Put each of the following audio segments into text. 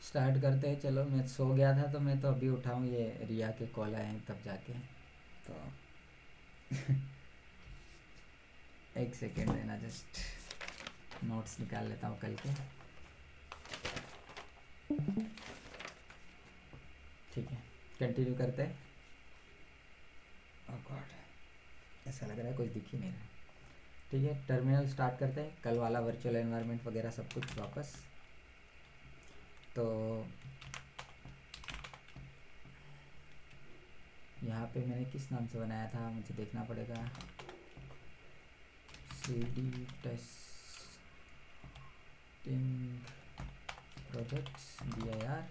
Start करते हैं। चलो, मैं सो गया था तो मैं तो अभी उठा हूँ, ये रिया के कॉल आए हैं तब जाके। तो एक सेकेंड देना, जस्ट नोट्स निकाल लेता हूँ कल के। ठीक है, कंटिन्यू करते हैं। ओह गॉड, ऐसा लग रहा है कुछ दिख ही नहीं रहा। ठीक है, टर्मिनल स्टार्ट करते हैं। कल वाला वर्चुअल एनवायरनमेंट वगैरह सब कुछ वापस। तो यहाँ पे मैंने किस नाम से बनाया था मुझे देखना पड़ेगा। C D testing projects DIR।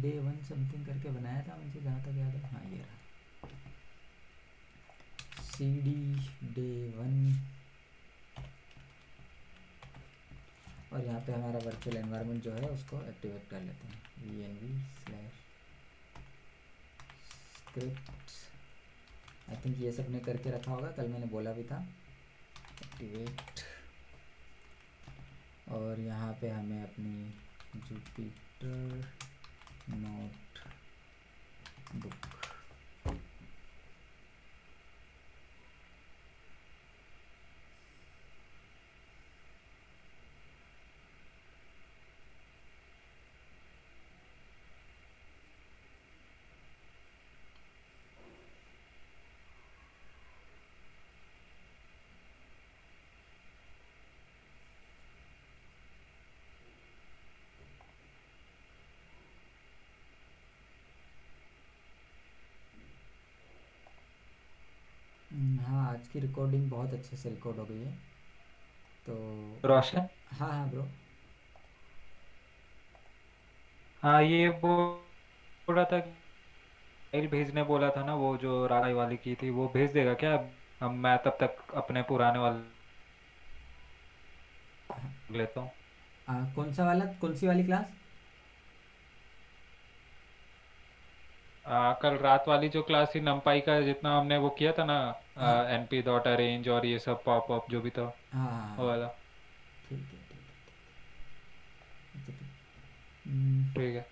Day 1 something करके बनाया था मुझे जहाँ तक याद है। हाँ, ये रहा CD Day 1। और यहाँ पे हमारा वर्चुअल एनवायरनमेंट जो है उसको एक्टिवेट कर लेते हैं। VNV/scripts। आई थिंक ये सब ने करके रखा होगा, कल मैंने बोला भी था एक्टिवेट। और यहाँ पे हमें अपनी जुपिटर नोटबुक। हाँ, आज की रिकॉर्डिंग बहुत अच्छे से रिकॉर्ड हो गई है। तो रोशन। हाँ हाँ ब्रो। हाँ, ये बोल रहा था कि मेल भेजने बोला था ना, वो जो राय वाली की थी वो भेज देगा क्या? हम मैं तब तक अपने पुराने वाले लेता हूँ। कौन सा वाला, कौन सी वाली क्लास? कल रात वाली जो क्लास थी नमपाई का, जितना हमने वो किया था ना, हाँ NP.arrange और ये सब पॉप अप जो भी था हाँ हाँ हाँ, वो वाला। ठीक है ठीक है ठीक है। हम्म, ठीक है।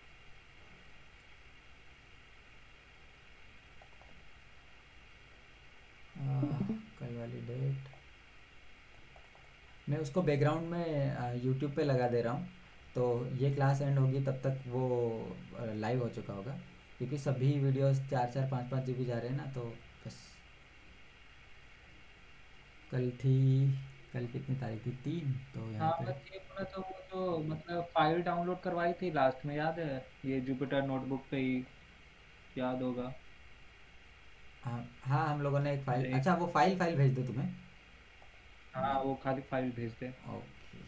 कल वाली डेट मैं उसको बैकग्राउंड में यूट्यूब पे लगा दे रहा हूँ। तो ये क्लास एंड होगी तब तक वो लाइव हो चुका होगा, क्योंकि सभी वीडियोस 4-4 5-5 GB जा रहे हैं ना। तो बस कल थी, कल कितनी तारीख थी? 3, तो यहाँ हाँ, पे। बस ये बोला था वो जो मतलब फाइल डाउनलोड करवाई थी लास्ट में, याद है? ये जुपिटर नोटबुक पे ही, याद होगा। हाँ हाँ, हम लोगों ने एक फाइल, एक, अच्छा वो फाइल भेज दो तुम्हें। हाँ, वो खाली फाइल भेज दे। ओके।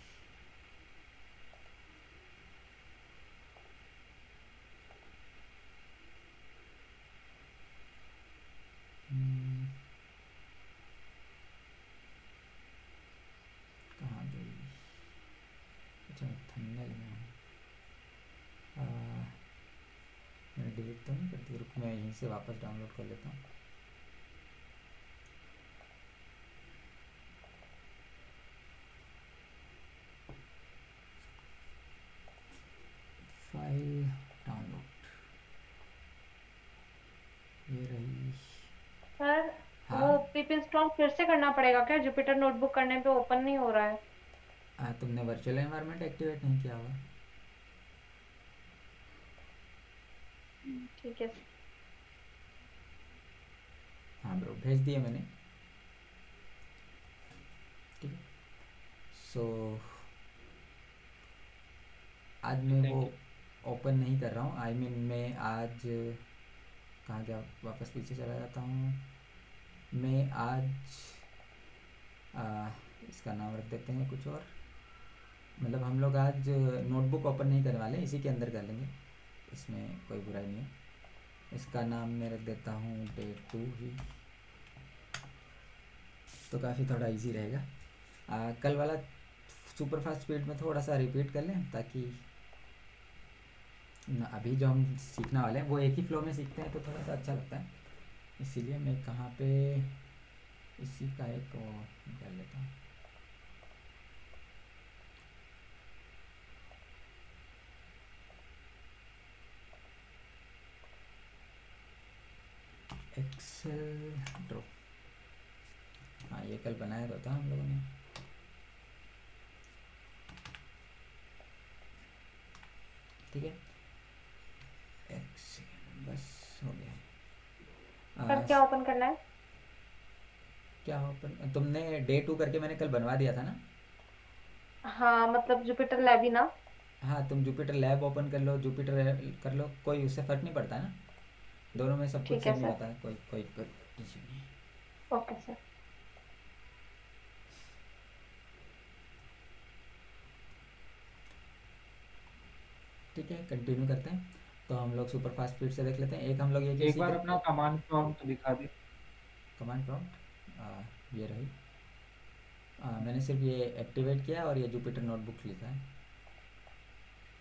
हम्म, कहाँ गई? अच्छा, मैं थंबनेल में हूँ। आ, मैंने डिलीट तो नहीं कर दी, रुक मैं यहीं से वापस डाउनलोड कर लेता हूँ। फाइल डाउनलोड, ये रही। सर, हाँ। वो पिप इंस्टॉल फिर से करना पड़ेगा क्या? जुपिटर नोटबुक करने पे ओपन नहीं हो रहा है। तुमने वर्चुअल एनवायरनमेंट एक्टिवेट नहीं किया होगा। ठीक है। हाँ ब्रो, भेज दिए मैंने। ठीक है। सो आज मैं वो थैंक यू। ओपन नहीं कर रहा हूँ। आई मीन मैं आज कहाँ गया, वापस पीछे चला जाता हूँ। मैं आज आ, इसका नाम रख देते हैं कुछ और। मतलब हम लोग आज नोटबुक ओपन नहीं करने वाले, इसी के अंदर कर लेंगे। इसमें कोई बुराई नहीं है। इसका नाम मैं रख देता हूँ Day 2 ही। तो काफ़ी थोड़ा इजी रहेगा। कल वाला सुपर फास्ट स्पीड में थोड़ा सा रिपीट कर लें ताकि अभी जो हम सीखने वाले हैं वो एक ही फ्लो में सीखते हैं तो थोड़ा सा अच्छा लगता है, इसीलिए मैं कहाँ पे इसी का एक वो निकाल लेता हूँ। एक्सेल ड्रॉ, हाँ ये कल बनाया तो था हम लोगों ने। ठीक है, एक्सेल बस हो गया। सर आ, क्या ओपन करना है? क्या ओपन, तुमने डे 2 करके मैंने कल बनवा दिया था ना। हाँ मतलब जुपिटर लैब ही ना? हाँ तुम जुपिटर लैब ओपन कर लो, जुपिटर कर लो, कोई उससे फ़र्क नहीं पड़ता है ना, दोनों में सब कुछ ठीक है सेम ही सर। होता है, कोई कोई कोई इशू नहीं है। Okay sir. ठीक है कंटिन्यू करते हैं। तो हम लोग सुपर फास्ट स्पीड से देख लेते हैं। एक हम लोग ये चीज़ एक सीख बार रहे अपना कमांड प्रॉम्प्ट दिखा दे। कमांड प्रॉम्प्ट ये रही। मैंने सिर्फ ये एक्टिवेट किया और ये जुपिटर नोटबुक लिखा है।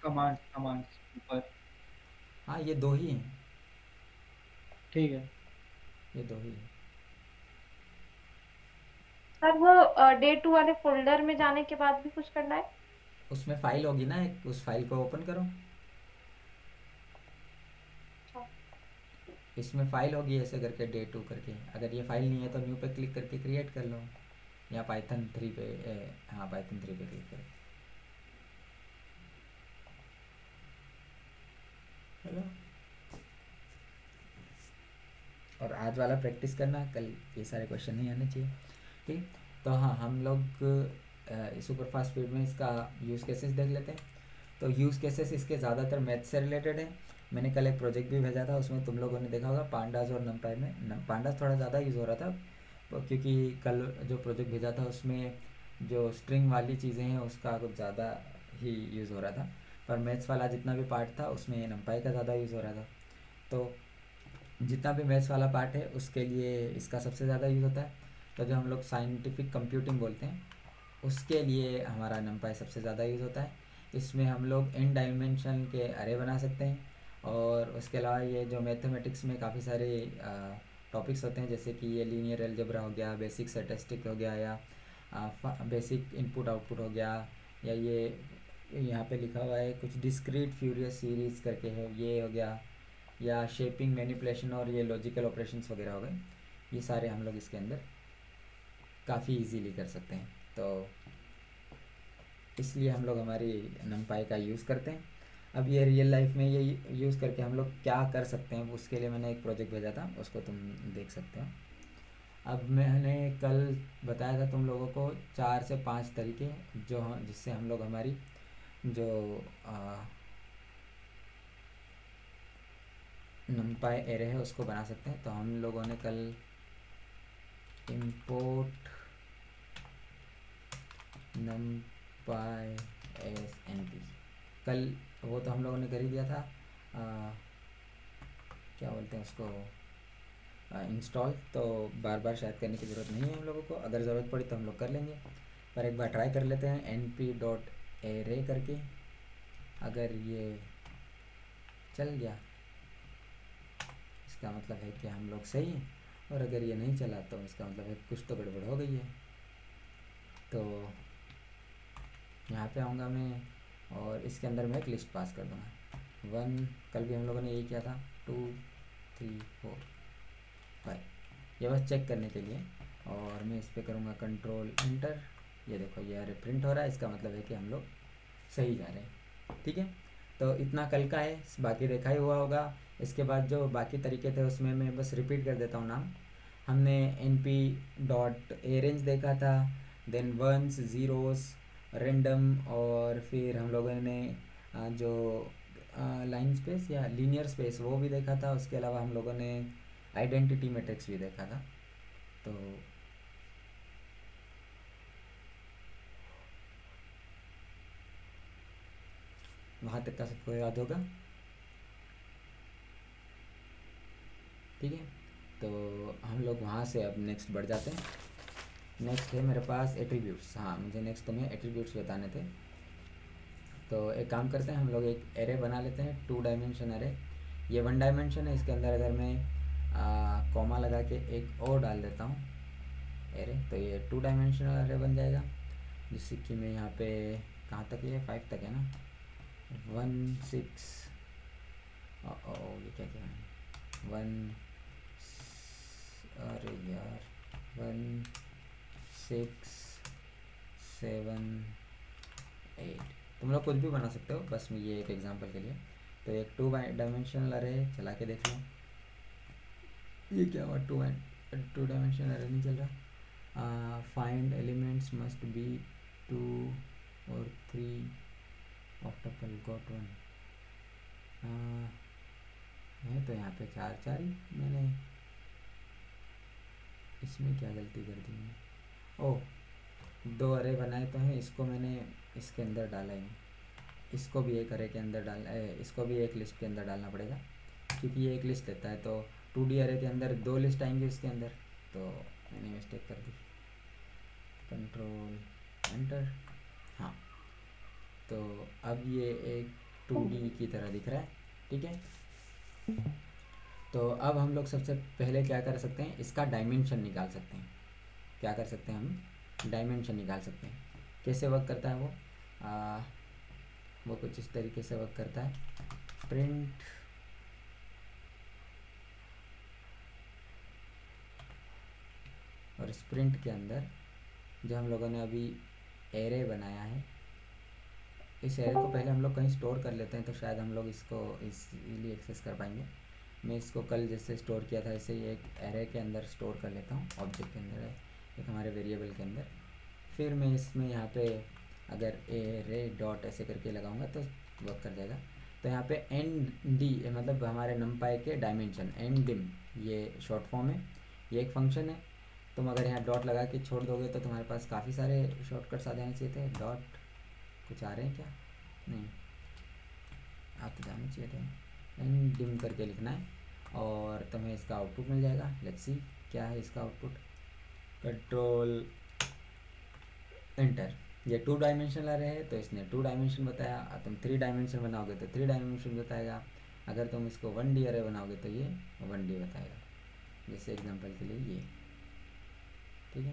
कमांड कमांड्स ऊपर। हाँ ये दो ही हैं, ठीक है। ये दो ही हैं। सर वो डे 2 वाले फोल्डर में जाने के बाद भी कुछ करना है? उसमें फाइल होगी ना एक, उस फाइल को ओपन करो। अच्छा। इसमें फाइल होगी ऐसे करके डे 2 करके, अगर ये फाइल नहीं है तो न्यू पे क्लिक करके क्रिएट कर लो, या पाइथन 3 पे हाँ पाइथन 3 पे क्लिक करो। हेलो, और आज वाला प्रैक्टिस करना, कल ये सारे क्वेश्चन नहीं आने चाहिए। ठीक, तो हाँ हम लोग सुपर फास्ट स्पीड में इसका यूज़ केसेस देख लेते हैं। तो यूज़ केसेस इसके ज़्यादातर मैथ से रिलेटेड है। मैंने कल एक प्रोजेक्ट भी भेजा था, उसमें तुम लोगों ने देखा होगा पांडास और नमपाई में पांडास थोड़ा ज़्यादा यूज़ हो रहा था, क्योंकि कल जो प्रोजेक्ट भेजा था उसमें जो स्ट्रिंग वाली चीज़ें हैं उसका कुछ ज़्यादा ही यूज़ हो रहा था, पर मैथ्स वाला जितना भी पार्ट था उसमें नमपाई का ज़्यादा यूज़ हो रहा था। तो जितना भी मैथ्स वाला पार्ट है उसके लिए इसका सबसे ज़्यादा यूज़ होता है। तो जो हम लोग साइंटिफिक कंप्यूटिंग बोलते हैं उसके लिए हमारा नमपाई सबसे ज़्यादा यूज़ होता है। इसमें हम लोग इन डायमेंशन के अरे बना सकते हैं, और उसके अलावा ये जो मैथमेटिक्स में काफ़ी सारे टॉपिक्स होते हैं, जैसे कि ये लीनियर अलजेब्रा हो गया, बेसिक स्टैटिस्टिक हो गया, या बेसिक इनपुट आउटपुट हो गया, या ये यहाँ पे लिखा हुआ है कुछ डिस्क्रीट फ्यूरियस सीरीज़ करके है ये हो गया, या शेपिंग मैनिपुलेशन और ये लॉजिकल ऑपरेशंस वगैरह हो गए, ये सारे हम लोग इसके अंदर काफ़ी इजीली कर सकते हैं। तो इसलिए हम लोग हमारी नमपाई का यूज़ करते हैं। अब ये रियल लाइफ में ये यूज़ करके हम लोग क्या कर सकते हैं, उसके लिए मैंने एक प्रोजेक्ट भेजा था, उसको तुम देख सकते हो। अब मैंने कल बताया था तुम लोगों को 4 से 5 तरीके जो जिससे हम लोग हमारी जो नमपाई एरे है उसको बना सकते हैं। तो हम लोगों ने कल import numpy as N P, कल वो तो हम लोगों ने कर ही दिया था, क्या बोलते हैं उसको, इंस्टॉल। तो बार बार शायद करने की ज़रूरत नहीं है हम लोगों को, अगर ज़रूरत पड़ी तो हम लोग कर लेंगे, पर एक बार ट्राई कर लेते हैं एन पी डॉट एरे करके। अगर ये चल गया इसका मतलब है कि हम लोग सही हैं, और अगर ये नहीं चला तो इसका मतलब है कुछ तो गड़बड़ हो गई है। तो यहाँ पे आऊँगा मैं, और इसके अंदर मैं एक लिस्ट पास कर दूँगा 1, कल भी हम लोगों ने यही किया था, 2 3 4 5, ये बस चेक करने के लिए। और मैं इस पर करूँगा कंट्रोल इंटर, ये देखो ये अरे प्रिंट हो रहा है, इसका मतलब है कि हम लोग सही जा रहे हैं। ठीक है, तो इतना कल का है, बाकी देखा ही हुआ होगा। इसके बाद जो बाकी तरीके थे उसमें मैं बस रिपीट कर देता हूँ नाम। हमने एन पी डॉट एरेंज देखा था, देन वंस ज़ीरोस रेंडम, और फिर हम लोगों ने जो लाइन स्पेस या लीनियर स्पेस वो भी देखा था। उसके अलावा हम लोगों ने आइडेंटिटी मैट्रिक्स भी देखा था। तो वहाँ तक का सबको याद होगा। ठीक है, तो हम लोग वहाँ से अब नेक्स्ट बढ़ जाते हैं। नेक्स्ट है मेरे पास एट्रीब्यूट्स। हाँ मुझे नेक्स्ट तुम्हें एट्रीब्यूट्स बताने थे। तो एक काम करते हैं, हम लोग एक एरे बना लेते हैं, 2 डायमेंशन एरे। ये 1 डायमेंशन है, इसके अंदर अगर मैं कॉमा लगा के एक और डाल देता हूँ एरे, तो ये 2 डायमेंशनल एरे बन जाएगा। जिससे कि मैं यहाँ पे कहाँ तक, ये 5 तक है ना, 1 6 ये क्या क्या है 1, अरे यार 1 6 7 8, तुम लोग कुछ भी बना सकते हो, बस मैं ये एक एग्जांपल के लिए। तो एक 2 डायमेंशनल अरे है, चला के देख लो। ये क्या हुआ, 2 डायमेंशनल अरे नहीं चल रहा। फाइंड एलिमेंट्स मस्ट बी 2 और 3 ऑफ टपल गॉट 1 है, तो यहाँ पे 4 4 ही, मैंने इसमें क्या गलती कर दी मैंने। ओह, 2 अरे बनाए तो हैं, इसको मैंने इसके अंदर डाला है, इसको भी एक अरे के अंदर इसको भी एक लिस्ट के अंदर डालना पड़ेगा, क्योंकि ये एक लिस्ट लेता है। तो 2D अरे के अंदर 2 लिस्ट आएंगी उसके अंदर, तो मैंने मिस्टेक कर दी। Control enter. हाँ, तो अब ये एक 2D की तरह दिख रहा है, ठीक है। तो अब हम लोग सबसे पहले क्या कर सकते हैं, इसका डायमेंशन निकाल सकते हैं। क्या कर सकते हैं, हम डायमेंशन निकाल सकते हैं। कैसे वर्क करता है वो कुछ इस तरीके से वर्क करता है। प्रिंट और स्प्रिंट के अंदर जो हम लोगों ने अभी एरे बनाया है, इस एरे को पहले हम लोग कहीं स्टोर कर लेते हैं, तो शायद हम लोग इसको इजीली एक्सेस कर पाएंगे। मैं इसको कल जैसे स्टोर किया था ऐसे ही एक एरे के अंदर स्टोर कर लेता हूँ, ऑब्जेक्ट के अंदर है, एक हमारे वेरिएबल के अंदर। फिर मैं इसमें यहाँ पे अगर एरे डॉट ऐसे करके लगाऊंगा तो वर्क कर जाएगा। तो यहाँ पे एन डी मतलब हमारे नमपाई के डायमेंशन, एन डिम ये शॉर्ट फॉर्म है, ये एक फंक्शन है। तुम अगर यहाँ डॉट लगा के छोड़ दोगे तो तुम्हारे पास काफ़ी सारे शॉर्टकट्स आ जाने चाहिए थे। डॉट कुछ आ रहे हैं क्या, नहीं आ तो जाने चाहिए थे। एन डिम करके लिखना है और तुम्हें इसका आउटपुट मिल जाएगा। लेट्स सी क्या है इसका आउटपुट। Control enter. ये 2 डायमेंशनल अरे है, तो इसने 2 डायमेंशन बताया। तुम 3 डायमेंशन बनाओगे तो 3 डायमेंशन बताएगा। अगर तुम इसको 1D अरे बनाओगे तो ये 1D बताएगा, जैसे एग्जांपल के लिए ये, ठीक है।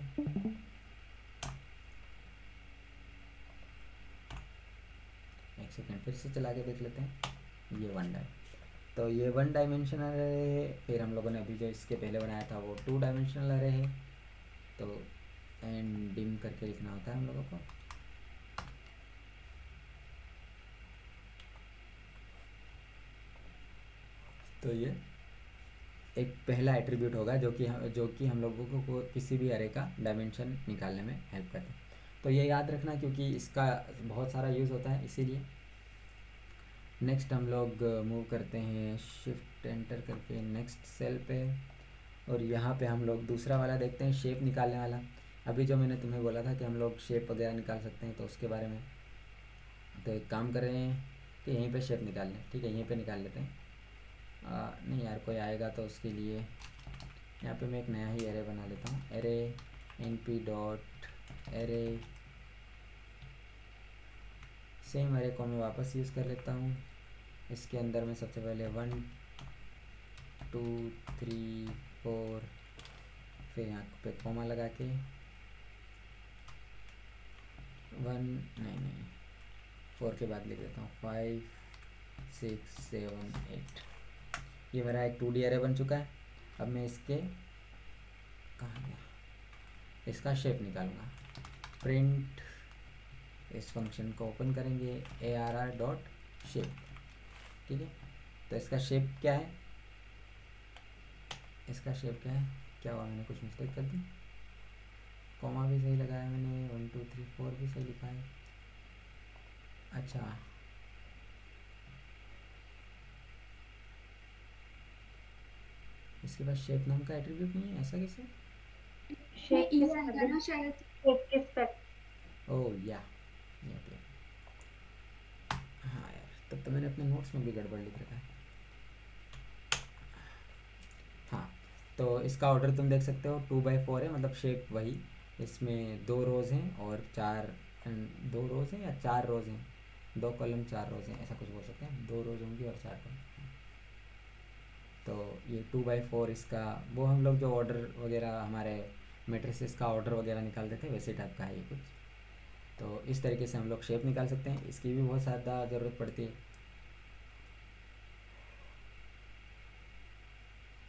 एक सेकेंड फिर से चला के देख लेते हैं। ये 1 तो ये 1 डायमेंशनल अरे है। फिर हम लोगों ने अभी जो इसके पहले बनाया था वो 2 डायमेंशनल अरे है। तो एंड डिम करके लिखना होता है हम लोगों को। तो ये एक पहला एट्रीब्यूट होगा जो कि हम लोगों को किसी भी अरे का डायमेंशन निकालने में हेल्प करता है। तो ये याद रखना क्योंकि इसका बहुत सारा यूज़ होता है, इसीलिए। नेक्स्ट हम लोग मूव करते हैं शिफ्ट एंटर करके नेक्स्ट सेल पे, और यहाँ पे हम लोग दूसरा वाला देखते हैं, शेप निकालने वाला। अभी जो मैंने तुम्हें बोला था कि हम लोग शेप वगैरह निकाल सकते हैं, तो उसके बारे में। तो एक काम कर रहे हैं कि यहीं पे शेप निकाल लें, ठीक है, यहीं पे निकाल लेते हैं। नहीं यार, कोई आएगा तो उसके लिए यहाँ पे मैं एक नया ही एरे बना लेता हूँ। Array np dot array, same array को मैं वापस यूज़ कर लेता हूँ। इसके अंदर मैं सबसे पहले 1 2 3 4, फिर यहाँ पे कॉमा लगा के 1 नहीं 4 के बाद लिख देता हूँ 5 6 7 8। ये मेरा एक 2D एरे बन चुका है। अब मैं इसके कहाँ गया, इसका शेप निकालूंगा। प्रिंट, इस फंक्शन को ओपन करेंगे arr डॉट शेप, ठीक है। तो इसका शेप क्या है, इसका शेप क्या है, क्या हुआ, मैंने कुछ मिस्टेक कर दी। कॉमा भी सही लगाया मैंने, 1 2 3 4 भी सही लिखा है। अच्छा, इसके बाद शेप नाम का एट्रीब्यूट नहीं है, ऐसा कैसे? शेप ये किस आएगा ना शायद। शेप किस पे? ओह या हाँ यार, तब तो मैंने अपने नोट्स में भी गड़बड़ लिख रखा है। हाँ, तो इसका ऑर्डर तुम देख सकते हो 2/4 है, मतलब शेप वही। इसमें 2 रोज़ हैं और 4 2 रोज़ हैं या 4 रोज़ हैं, 2 कॉलम 4 रोज हैं, ऐसा कुछ बोल सकते हैं, 2 रोज होंगी और 4 कॉलम। तो ये 2/4 इसका, वो हम लोग जो ऑर्डर वगैरह हमारे मेट्रिसेस का ऑर्डर वगैरह निकालते थे वैसे टाइप का है ये कुछ। तो इस तरीके से हम लोग शेप निकाल सकते हैं, इसकी भी बहुत ज़्यादा ज़रूरत पड़ती है।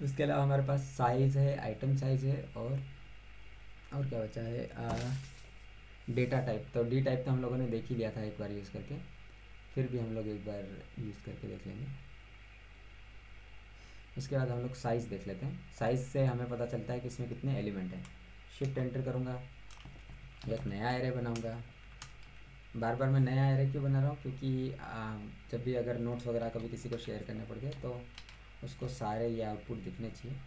उसके अलावा हमारे पास साइज़ है, आइटम साइज़ है, और क्या बचा है, डेटा टाइप। तो डी टाइप तो हम लोगों ने देख ही लिया था एक बार यूज़ करके, फिर भी हम लोग एक बार यूज़ करके देख लेंगे। इसके बाद हम लोग साइज़ देख लेते हैं। साइज़ से हमें पता चलता है कि इसमें कितने एलिमेंट हैं। शिफ्ट एंटर करूँगा, एक नया एरे बनाऊँगा। बार बार मैं नया एरे क्यों बना रहा हूँ, क्योंकि जब भी अगर नोट्स वगैरह कभी किसी को शेयर करने पड़ गए तो उसको सारे ये आउटपुट दिखने चाहिए।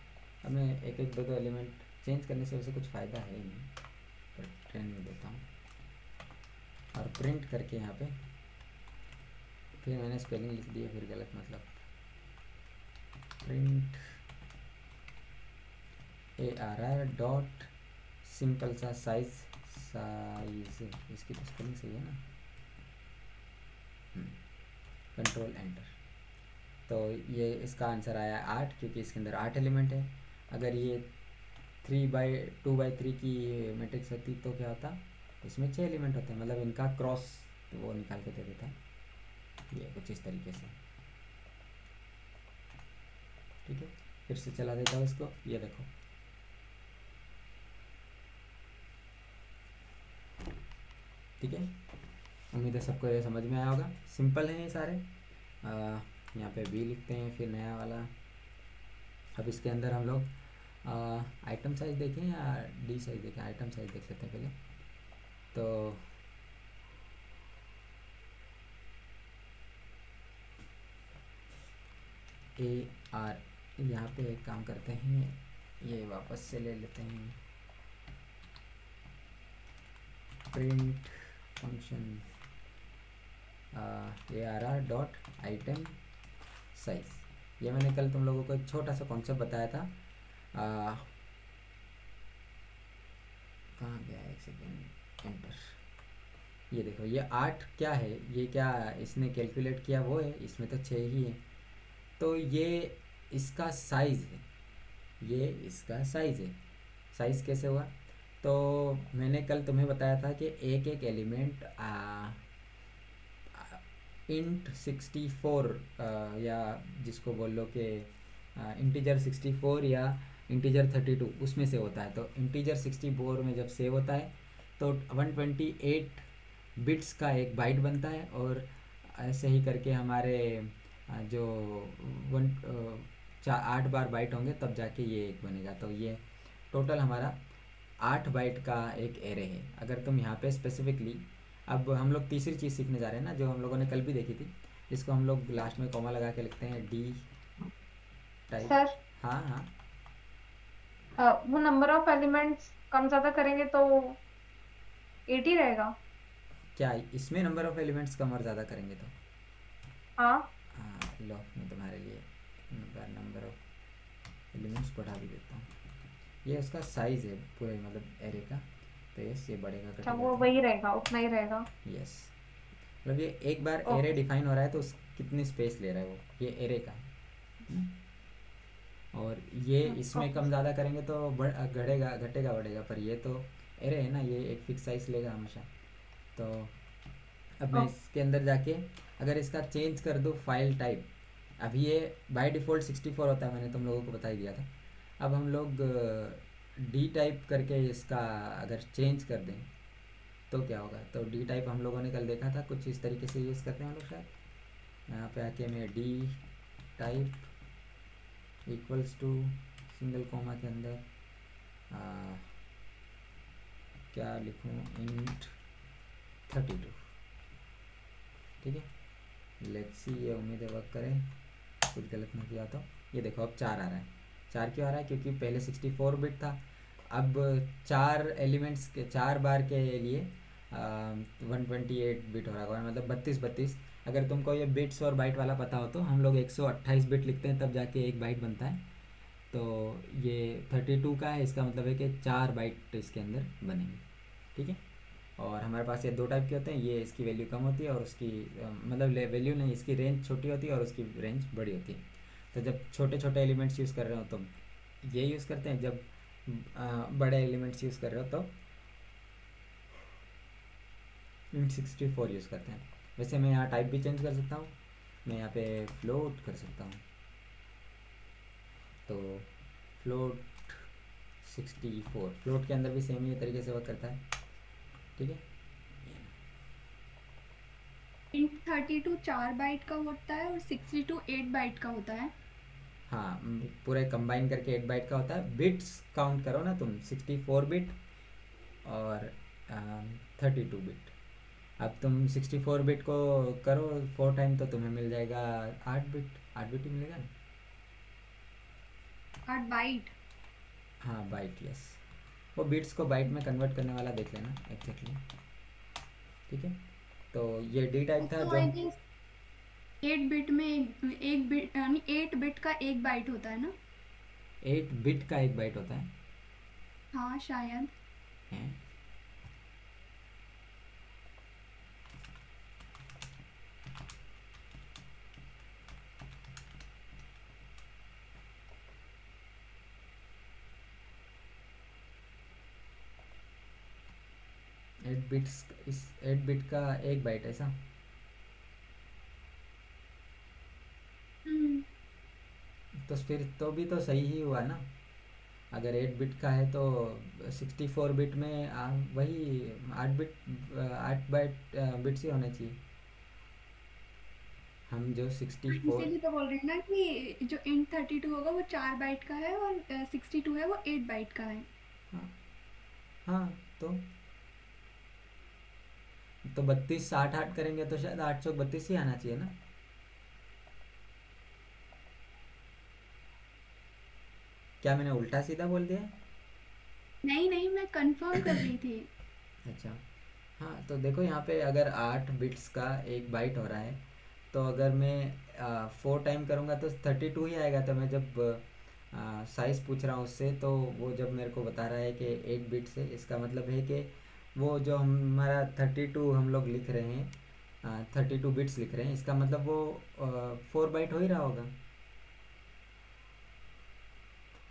अब मैं एक एक दो एलिमेंट चेंज करने से वैसे कुछ फ़ायदा है ही नहीं, पर ट्रेन में देता हूँ और प्रिंट करके यहाँ पे फिर मैंने स्पेलिंग लिख दिया, फिर गलत मतलब, प्रिंट ARR डॉट सिंपल सा साइज़ इसकी तो स्पेलिंग सही है ना, कंट्रोल एंटर। तो ये इसका आंसर आया 8, क्योंकि इसके अंदर 8 एलिमेंट है। अगर ये 2/3 की मैट्रिक्स होती तो क्या होता, इसमें 6 एलिमेंट होते हैं, मतलब इनका क्रॉस वो निकाल के दे देता है। ये कुछ इस तरीके से, ठीक है। फिर से चला देता हूँ इसको, ये देखो, ठीक है। उम्मीद है सबको ये समझ में आया होगा। सिंपल है ये सारे। यहाँ पे बी लिखते हैं, फिर नया वाला। अब इसके अंदर हम लोग आइटम साइज़ देखें या डी साइज़ देखें, आइटम साइज़ देख लेते हैं पहले। तो AR, यहाँ पे एक काम करते हैं, ये वापस से ले लेते हैं, print function ARR dot item size. ये मैंने कल तुम लोगों को एक छोटा सा कॉन्सेप्ट बताया था। कहाँ गया, एक सेकेंड, एंटर। ये देखो, ये 8 क्या है, ये क्या इसने कैलकुलेट किया वो है, इसमें तो 6 ही है। तो ये इसका साइज़ है, ये इसका साइज़ है। साइज़ कैसे हुआ, तो मैंने कल तुम्हें बताया था कि एक एक एलिमेंट इंट 64 या जिसको बोल लो कि इंटीजर 64 या इंटीजर 32 उसमें से होता है। तो इंटीजर 64 में जब सेव होता है तो 128 बिट्स का एक बाइट बनता है, और ऐसे ही करके हमारे जो 8 बार बाइट होंगे तब जाके ये एक बनेगा। तो ये टोटल हमारा 8 बाइट का एक एरे है। अगर तुम यहाँ पे स्पेसिफिकली, अब हम लोग तीसरी चीज़ सीखने जा रहे हैं ना, जो हम लोगों ने कल भी देखी थी, जिसको हम लोग लास्ट में कॉमा लगा के लिखते हैं, डी टाइप। सर हाँ हाँ, वो नंबर ऑफ एलिमेंट्स कम ज्यादा करेंगे तो 80 रहेगा। क्या इसमें नंबर ऑफ एलिमेंट्स कम और ज़्यादा करेंगे तो? हाँ हाँ, लो मैं तुम्हारे लिए नंबर ऑफ एलिमेंट्स बढ़ा भी देता हूँ। ये उसका साइज़ है पूरे, मतलब एरे का। तो यस, ये बढ़ेगा अच्छा, घटेगा वो तो वही रहेगा, उतना ही रहेगा। यस, मतलब ये एक बार एरे ओके। डिफाइन हो रहा है तो कितनी स्पेस ले रहा है वो, ये एरे का। और ये इसमें ओके कम सर। ज़्यादा करेंगे तो घटेगा घटेगा बढ़ेगा, पर ये तो एरे है ना, ये एक फिक्स साइज लेगा हमेशा। तो अब मैं इसके अंदर जाके अगर इसका चेंज कर दूँ फाइल टाइप, अभी ये बाय डिफ़ॉल्ट 64 होता है, मैंने तुम लोगों को बता ही दिया था। अब हम लोग डी टाइप करके इसका अगर चेंज कर दें तो क्या होगा, तो डी टाइप हम लोगों ने कल देखा था, कुछ इस तरीके से यूज़ करते हैं हम लोग शायद। यहाँ पे आके मैं D type equals to single comma के अंदर क्या लिखूँ, इंट 32, ठीक है। लेट्स सी, ये उम्मीद है वर्क करे, कुछ गलत नहीं किया तो। ये देखो अब 4 आ रहा है। 4 क्यों आ रहा है, क्योंकि पहले 64 बिट था, अब 4 एलिमेंट्स के 4 बार के लिए 128 बिट हो रहा है, मतलब 32। अगर तुमको ये बिट्स और बाइट वाला पता हो तो हम लोग 128 बिट लिखते हैं, तब जाके एक बाइट बनता है। तो ये 32 का है, इसका मतलब है कि 4 बाइट इसके अंदर बनेंगे, ठीक है। और हमारे पास ये दो टाइप के होते हैं, ये इसकी वैल्यू कम होती है और उसकी मतलब वैल्यू नहीं, इसकी रेंज छोटी होती है और उसकी रेंज बड़ी होती है। तो जब छोटे छोटे एलिमेंट्स यूज़ कर रहे हो तो ये यूज़ करते हैं, जब बड़े एलिमेंट्स यूज़ कर रहे हो तो int64 यूज़ करते हैं। वैसे मैं यहाँ टाइप भी चेंज कर सकता हूँ, मैं यहाँ पे फ्लोट कर सकता हूँ, तो फ्लोट 64, फ्लोट के अंदर भी सेम ही तरीके से वर्क करता है। ठीक है, int 32 4 बाइट का होता है और 62 8 बाइट का होता है। हाँ पूरे कंबाइन करके 8 बाइट का होता है। बिट्स काउंट करो ना तुम, 64 बिट और 32 बिट। अब तुम 64 बिट को करो 4 टाइम तो तुम्हें मिल जाएगा 8 बिट, 8 बिट ही मिलेगा ना। 8 बाइट। हाँ बाइट, यस, वो बिट्स को बाइट में कन्वर्ट करने वाला देख लेना एग्जैक्टली। ठीक है, तो ये डी टाइप था तो जो आई गेस 8 बिट में एक बिट यानी 8 बिट का 1 बाइट होता है ना। 8 बिट का 1 बाइट होता है। हाँ शायद। हैं? 8 बिट्स, इस 8 बिट का 1 बाइट ऐसा। हम्म। तो फिर तो भी तो सही ही हुआ ना, अगर 8 बिट का है तो 64 बिट में वही 8 बिट, 8 बाइट बिट्स ही होने चाहिए। हम जो 64, इसीलिए तो बोल रही हूँ ना कि जो int 32 होगा वो 4 बाइट का है और 62 है वो 8 बाइट का है। हाँ हाँ, तो 32 8 8 करेंगे तो शायद 832 ही आना चाहिए ना। क्या मैंने उल्टा सीधा बोल दिया? नहीं नहीं, मैं कंफर्म कर रही थी। अच्छा, हाँ तो देखो यहाँ पे अगर 8 बिट्स का 1 बाइट हो रहा है, तो अगर मैं 4 टाइम करूँगा तो 32 ही आएगा। तो मैं जब साइज़ पूछ रहा हूँ उससे, तो वो जब मेरे को बता रहा है कि 8 बिट से, इसका मतलब है कि वो जो हमारा 32 हम लोग लिख रहे हैं, 32 बिट्स लिख रहे हैं, इसका मतलब वो 4 बाइट हो ही रहा होगा।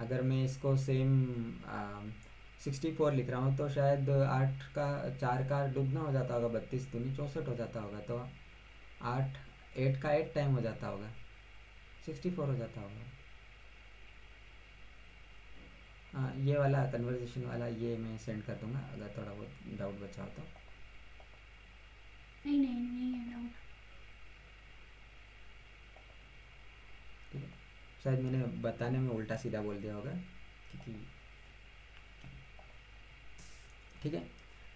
अगर मैं इसको सेम 64 लिख रहा हूँ तो शायद 8 का 4 का दुगना हो जाता होगा, 32 दूनी 64 हो जाता होगा, तो 8 8 का 8 टाइम हो जाता होगा, 64 हो जाता होगा। हाँ ये वाला कन्वर्जेशन वाला ये मैं सेंड कर दूंगा अगर थोड़ा बहुत डाउट बचा हो तो। नहीं नहीं नहीं है डाउट। ठीक है, शायद मैंने बताने में उल्टा सीधा बोल दिया होगा क्योंकि, ठीक है।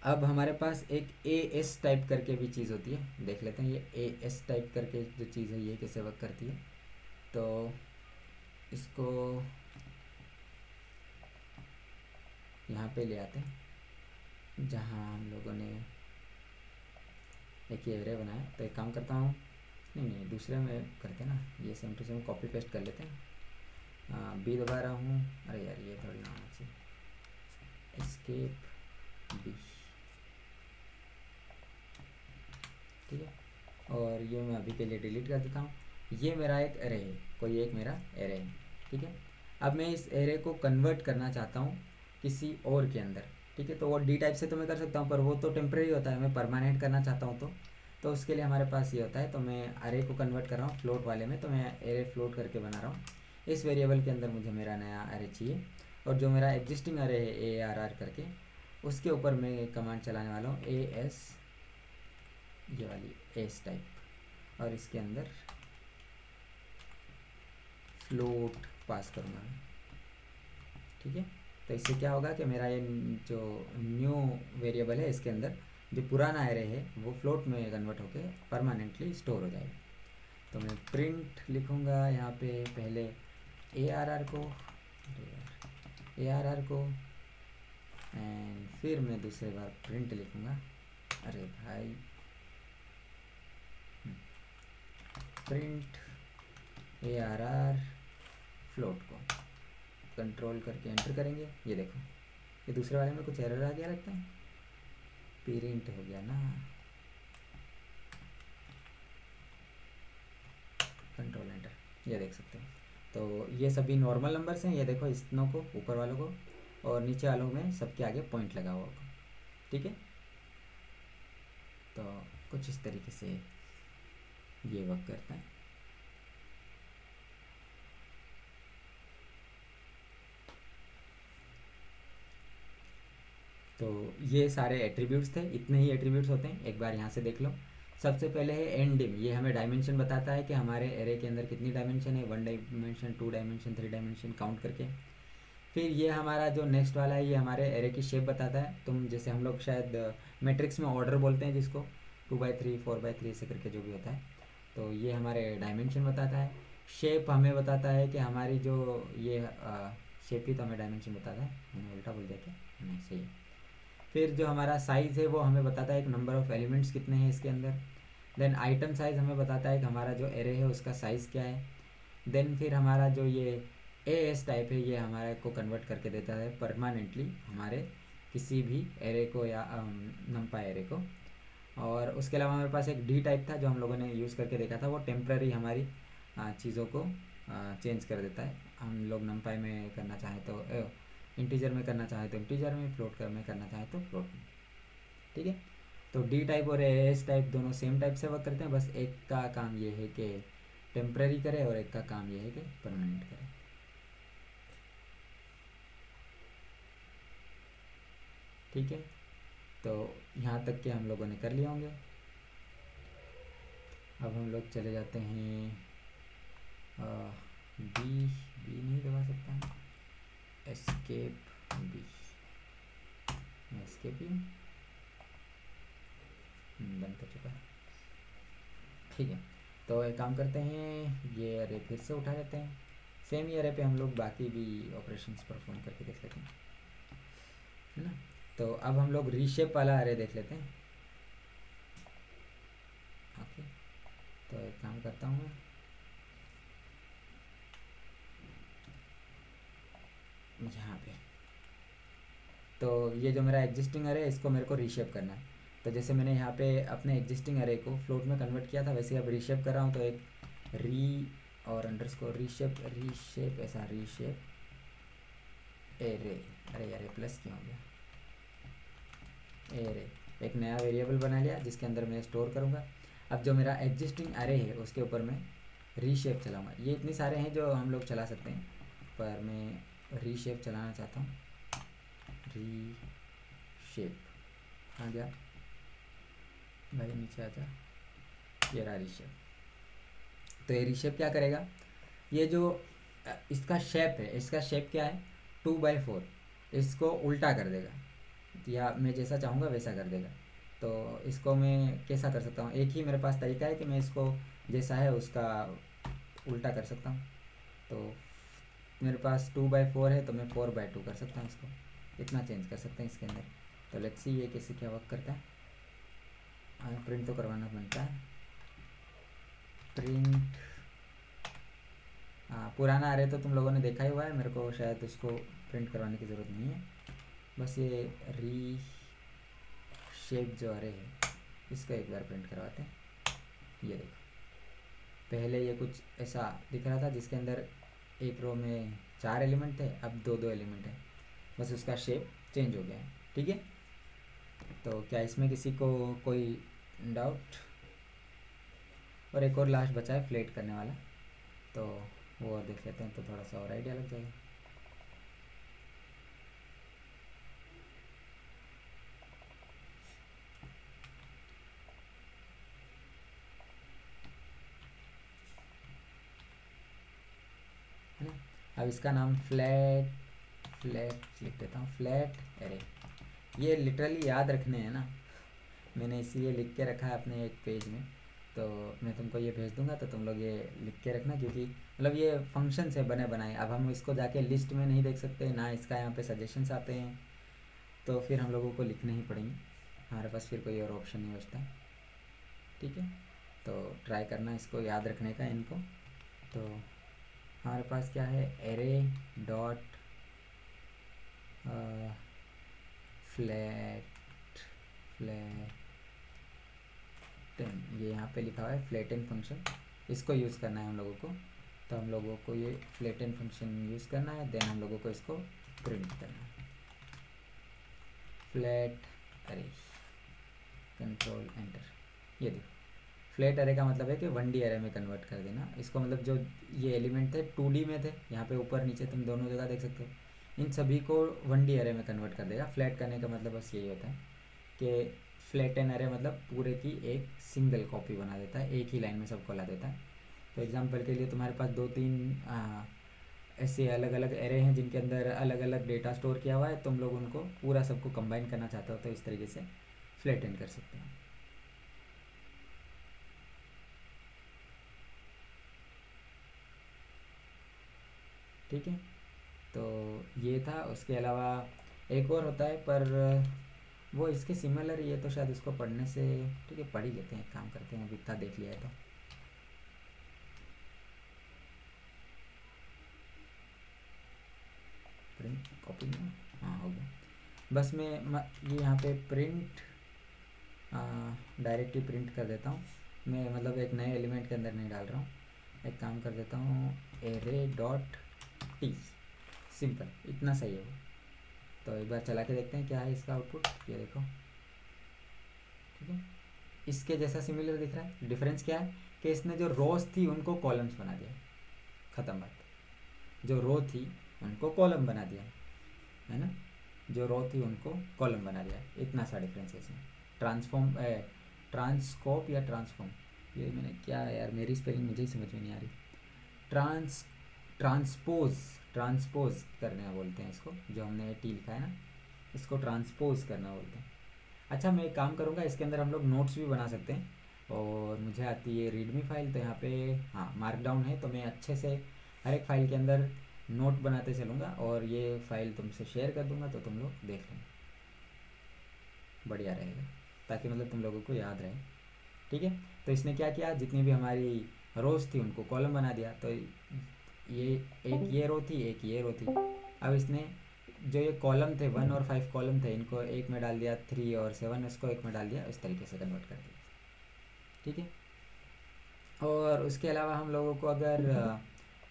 अब हमारे पास एक ए एस टाइप करके भी चीज़ होती है, देख लेते हैं ये ए एस टाइप करके जो चीज़ है ये कैसे वर्क करती है। तो इसको यहाँ पे ले आते हैं जहाँ हम लोगों ने एक एरे बनाया। तो एक काम करता हूँ, नहीं दूसरे में करते हैं ना, ये same to same copy paste कर लेते हैं। बी दबा रहा हूँ, अरे यार ये थोड़ी ना होना चाहिए, एस्केप बी। ठीक है, और ये मैं अभी के लिए डिलीट कर देता हूँ। ये मेरा एक एरे है, कोई एक मेरा एरे है। ठीक है, अब मैं इस एरे को कन्वर्ट करना चाहता हूँ किसी और के अंदर। ठीक है, तो वो डी टाइप से तो मैं कर सकता हूँ, पर वो तो टेम्प्रेरी होता है, मैं परमानेंट करना चाहता हूँ तो उसके लिए हमारे पास ये होता है। तो मैं अरे को कन्वर्ट कर रहा हूँ फ्लोट वाले में, तो मैं एरे फ्लोट करके बना रहा हूँ। इस वेरिएबल के अंदर मुझे मेरा नया अरे चाहिए, और जो मेरा एग्जिस्टिंग अरे है ए आर आर करके, उसके ऊपर मैं कमांड चलाने वाला हूँ ए एस, ये वाली एस टाइप, और इसके अंदर फ्लोट पास करूँगा मैं। ठीक है, तो इससे क्या होगा कि मेरा ये जो न्यू वेरिएबल है इसके अंदर जो पुराना एरे है वो फ्लोट में कन्वर्ट होकर परमानेंटली स्टोर हो जाएगा। तो मैं प्रिंट लिखूँगा यहाँ पे पहले ए आर आर को, एंड फिर मैं दूसरी बार प्रिंट लिखूँगा, अरे भाई print A R R float को कंट्रोल करके एंटर करेंगे। ये देखो, ये दूसरे वाले में कुछ एरर आ गया लगता है, प्रिंट हो गया ना, कंट्रोल एंटर, ये देख सकते हो। तो ये सभी नॉर्मल नंबर्स हैं, ये देखो इतनों को, ऊपर वालों को, और नीचे वालों में सबके आगे पॉइंट लगा हुआ होगा, ठीक है। तो कुछ इस तरीके से ये वर्क करता है। तो ये सारे एट्रीब्यूट्स थे, इतने ही एट्रीब्यूट्स होते हैं, एक बार यहाँ से देख लो। सबसे पहले है एनडिम, ये हमें डायमेंशन बताता है कि हमारे एरे के अंदर कितनी डायमेंशन है, 1 डायमेंशन, 2 डायमेंशन, 3 डायमेंशन काउंट करके। फिर ये हमारा जो नेक्स्ट वाला है, ये हमारे एरे की शेप बताता है। तुम जैसे हम लोग शायद मैट्रिक्स में ऑर्डर बोलते हैं जिसको, 2x3, 4x3 ऐसे करके जो भी होता है। तो ये हमारे डायमेंशन बताता है। शेप हमें बताता है कि हमारी जो ये शेप ही तो हमें डायमेंशन बताता है, मैंने उल्टा बोल दिया क्या, नहीं सही है। फिर जो हमारा साइज़ है वो हमें बताता है कि नंबर ऑफ़ एलिमेंट्स कितने हैं इसके अंदर। देन आइटम साइज़ हमें बताता है कि हमारा जो एरे है उसका साइज़ क्या है। देन फिर हमारा जो ये एएस टाइप है, ये हमारे को कन्वर्ट करके देता है परमानेंटली हमारे किसी भी एरे को या नंपा एरे को। और उसके अलावा हमारे पास एक डी टाइप था जो हम लोगों ने यूज़ करके देखा था, वो टेम्प्रेरी हमारी चीज़ों को चेंज कर देता है। हम लोग नंपाई में करना चाहें तो इंटीजर में करना चाहे तो इंटीजर में, फ्लोट में करना चाहे तो फ्लोट में, ठीक है। तो डी टाइप और एस टाइप दोनों सेम टाइप से वर्क करते हैं, बस एक का काम ये है कि टेम्प्रेरी करे और एक का काम ये है कि परमानेंट करे, ठीक है। तो यहाँ तक के हम लोगों ने कर लिए होंगे। अब हम लोग चले जाते हैं बी नहीं दबा सकता हूँ, एस्केप बी, एस्केपिंग बंद कर चुका है, ठीक है। तो एक काम करते हैं, ये अरे फिर से उठा लेते हैं, सेम ही अरे पे हम लोग बाकी भी ऑपरेशंस परफॉर्म करके देख लेते हैं, है ना। तो अब हम लोग रीशेप वाला अरे देख लेते हैं, ओके। तो एक काम करता हूँ मैं, यहाँ पे तो ये जो मेरा एग्जिस्टिंग अरे है इसको मेरे को रीशेप करना है। तो जैसे मैंने यहाँ पे अपने एग्जिस्टिंग अरे को फ्लोट में कन्वर्ट किया था, वैसे अब रीशेप कर रहा हूँ। तो एक री और अंडरस्कोर रीशेप ऐसा रीशेप एरे, अरे यार प्लस क्यों हो गया, एरे एक नया वेरिएबल बना लिया जिसके अंदर मैं स्टोर करूँगा। अब जो मेरा एग्जिस्टिंग अरे है उसके ऊपर मैं रीशेप चलाऊँगा। ये इतने सारे हैं जो हम लोग चला सकते हैं, पर मैं रीशेप चलाना चाहता हूँ। रीशेप आ गया भाई, नीचे आ जा, ये रहा रीशेप। तो ये रीशेप क्या करेगा, ये जो इसका शेप है, इसका शेप क्या है 2/4, इसको उल्टा कर देगा, या मैं जैसा चाहूँगा वैसा कर देगा। तो इसको मैं कैसा कर सकता हूँ, एक ही मेरे पास तरीका है कि मैं इसको जैसा है उसका उल्टा कर सकता हूँ। तो मेरे पास 2/4 है तो मैं 4/2 कर सकता हूँ, इसको इतना चेंज कर सकते हैं इसके अंदर। तो लेट्स सी ये कैसे क्या वर्क करता है। प्रिंट तो करवाना बनता है, प्रिंट पुराना अरे तो तुम लोगों ने देखा ही हुआ है, मेरे को शायद उसको प्रिंट करवाने की ज़रूरत नहीं है। बस ये री शेप जो अरे है इसको एक बार प्रिंट करवाते हैं। ये देखो, पहले ये कुछ ऐसा दिख रहा था जिसके अंदर एक रो में 4 एलिमेंट थे, अब 2 एलिमेंट है, बस उसका शेप चेंज हो गया है, ठीक है। तो क्या इसमें किसी को कोई डाउट? और एक और लास्ट बचा है फ्लेट करने वाला, तो वो और देख लेते हैं तो थोड़ा सा और आइडिया लग जाएगा। है ना। अब इसका नाम फ्लैट लिख देता हूँ, फ्लैट एरे। ये लिटरली याद रखने हैं ना, मैंने इसीलिए लिख के रखा है अपने एक पेज में। तो मैं तुमको ये भेज दूंगा तो तुम लोग ये लिख के रखना, क्योंकि मतलब ये फंक्शन से बने बनाए। अब हम इसको जाके लिस्ट में नहीं देख सकते ना, इसका यहाँ पे सजेशंस आते हैं, तो फिर हम लोगों को लिखने ही पड़ेंगे, हमारे पास फिर कोई और ऑप्शन नहीं बचता, ठीक है। तो ट्राई करना इसको याद रखने का इनको। तो हमारे पास क्या है, एरे डॉट फ्लैट फ्लैटन, ये यहाँ पे लिखा हुआ है फ्लैटन फंक्शन, इसको यूज़ करना है हम लोगों को। तो हम लोगों को ये फ्लैटन फंक्शन यूज़ करना है, देन हम लोगों को इसको प्रिंट करना है। फ्लैट अरे, कंट्रोल एंटर, ये देखो फ्लैट अरे का मतलब है कि 1D अरे में कन्वर्ट कर देना इसको। मतलब जो ये एलिमेंट थे 2D में थे, यहाँ पे ऊपर नीचे तुम दोनों जगह देख सकते हो, इन सभी को 1D अरे में कन्वर्ट कर देगा। फ्लैट करने का मतलब बस यही होता है कि फ्लैटन अरे मतलब पूरे की एक सिंगल कॉपी बना देता है, एक ही लाइन में सबको ला देता है। तो एग्जांपल के लिए तुम्हारे पास 2-3 ऐसे अलग अलग एरे हैं जिनके अंदर अलग अलग डेटा स्टोर किया हुआ है, तुम लोग उनको पूरा सबको कंबाइन करना चाहते हो तो इस तरीके से फ्लैटन कर सकते हो। ठीक है, तो ये था। उसके अलावा एक और होता है पर वो इसके सिमिलर ही है, तो शायद उसको पढ़ने से, ठीक है पढ़ ही लेते हैं, एक काम करते हैं, अभी इतना देख लिया है तो। प्रिंट कॉपी में, हाँ हो गया। बस मैं ये यहाँ पे प्रिंट डायरेक्टली प्रिंट कर देता हूँ मैं, मतलब एक नए एलिमेंट के अंदर नहीं डाल रहा हूँ। एक काम कर देता हूँ एरे डॉट टी, सिंपल, इतना सही है वो। तो एक बार चला के देखते हैं क्या है इसका आउटपुट, ये देखो ठीक है, इसके जैसा सिमिलर दिख रहा है। डिफरेंस क्या है कि इसने जो रोज थी उनको कॉलम्स बना दिया, ख़त्म बात। जो रो थी उनको कॉलम बना दिया है ना, जो रो थी उनको कॉलम बना दिया, इतना सा डिफरेंस है इसमें। ट्रांसफॉर्म ट्रांसकोप या ट्रांसफॉर्म, ये मैंने क्या यार, मेरी स्पेलिंग मुझे ही समझ में नहीं आ रही। ट्रांसपोज करना बोलते हैं इसको, जो हमने टी लिखा है ना, इसको ट्रांसपोज करना बोलते हैं। अच्छा मैं एक काम करूँगा, इसके अंदर हम लोग नोट्स भी बना सकते हैं, और मुझे आती है रीडमी फाइल, तो यहाँ पे हाँ मार्कडाउन है, तो मैं अच्छे से हर एक फाइल के अंदर नोट बनाते चलूँगा, और ये फाइल तुमसे शेयर कर दूँगा तो तुम लोग देख लेना, बढ़िया रहेगा, ताकि मतलब तुम लोगों को याद रहे। ठीक है, तो इसने क्या किया, जितनी भी हमारी रोज थी उनको कॉलम बना दिया। तो ये एक ये रो थी, एक ये रो थी। अब इसने जो ये कॉलम थे 1 और 5 कॉलम थे, इनको एक में डाल दिया, 3 और 7 इसको एक में डाल दिया, इस तरीके से कन्वर्ट कर दिया। ठीक है, और उसके अलावा हम लोगों को अगर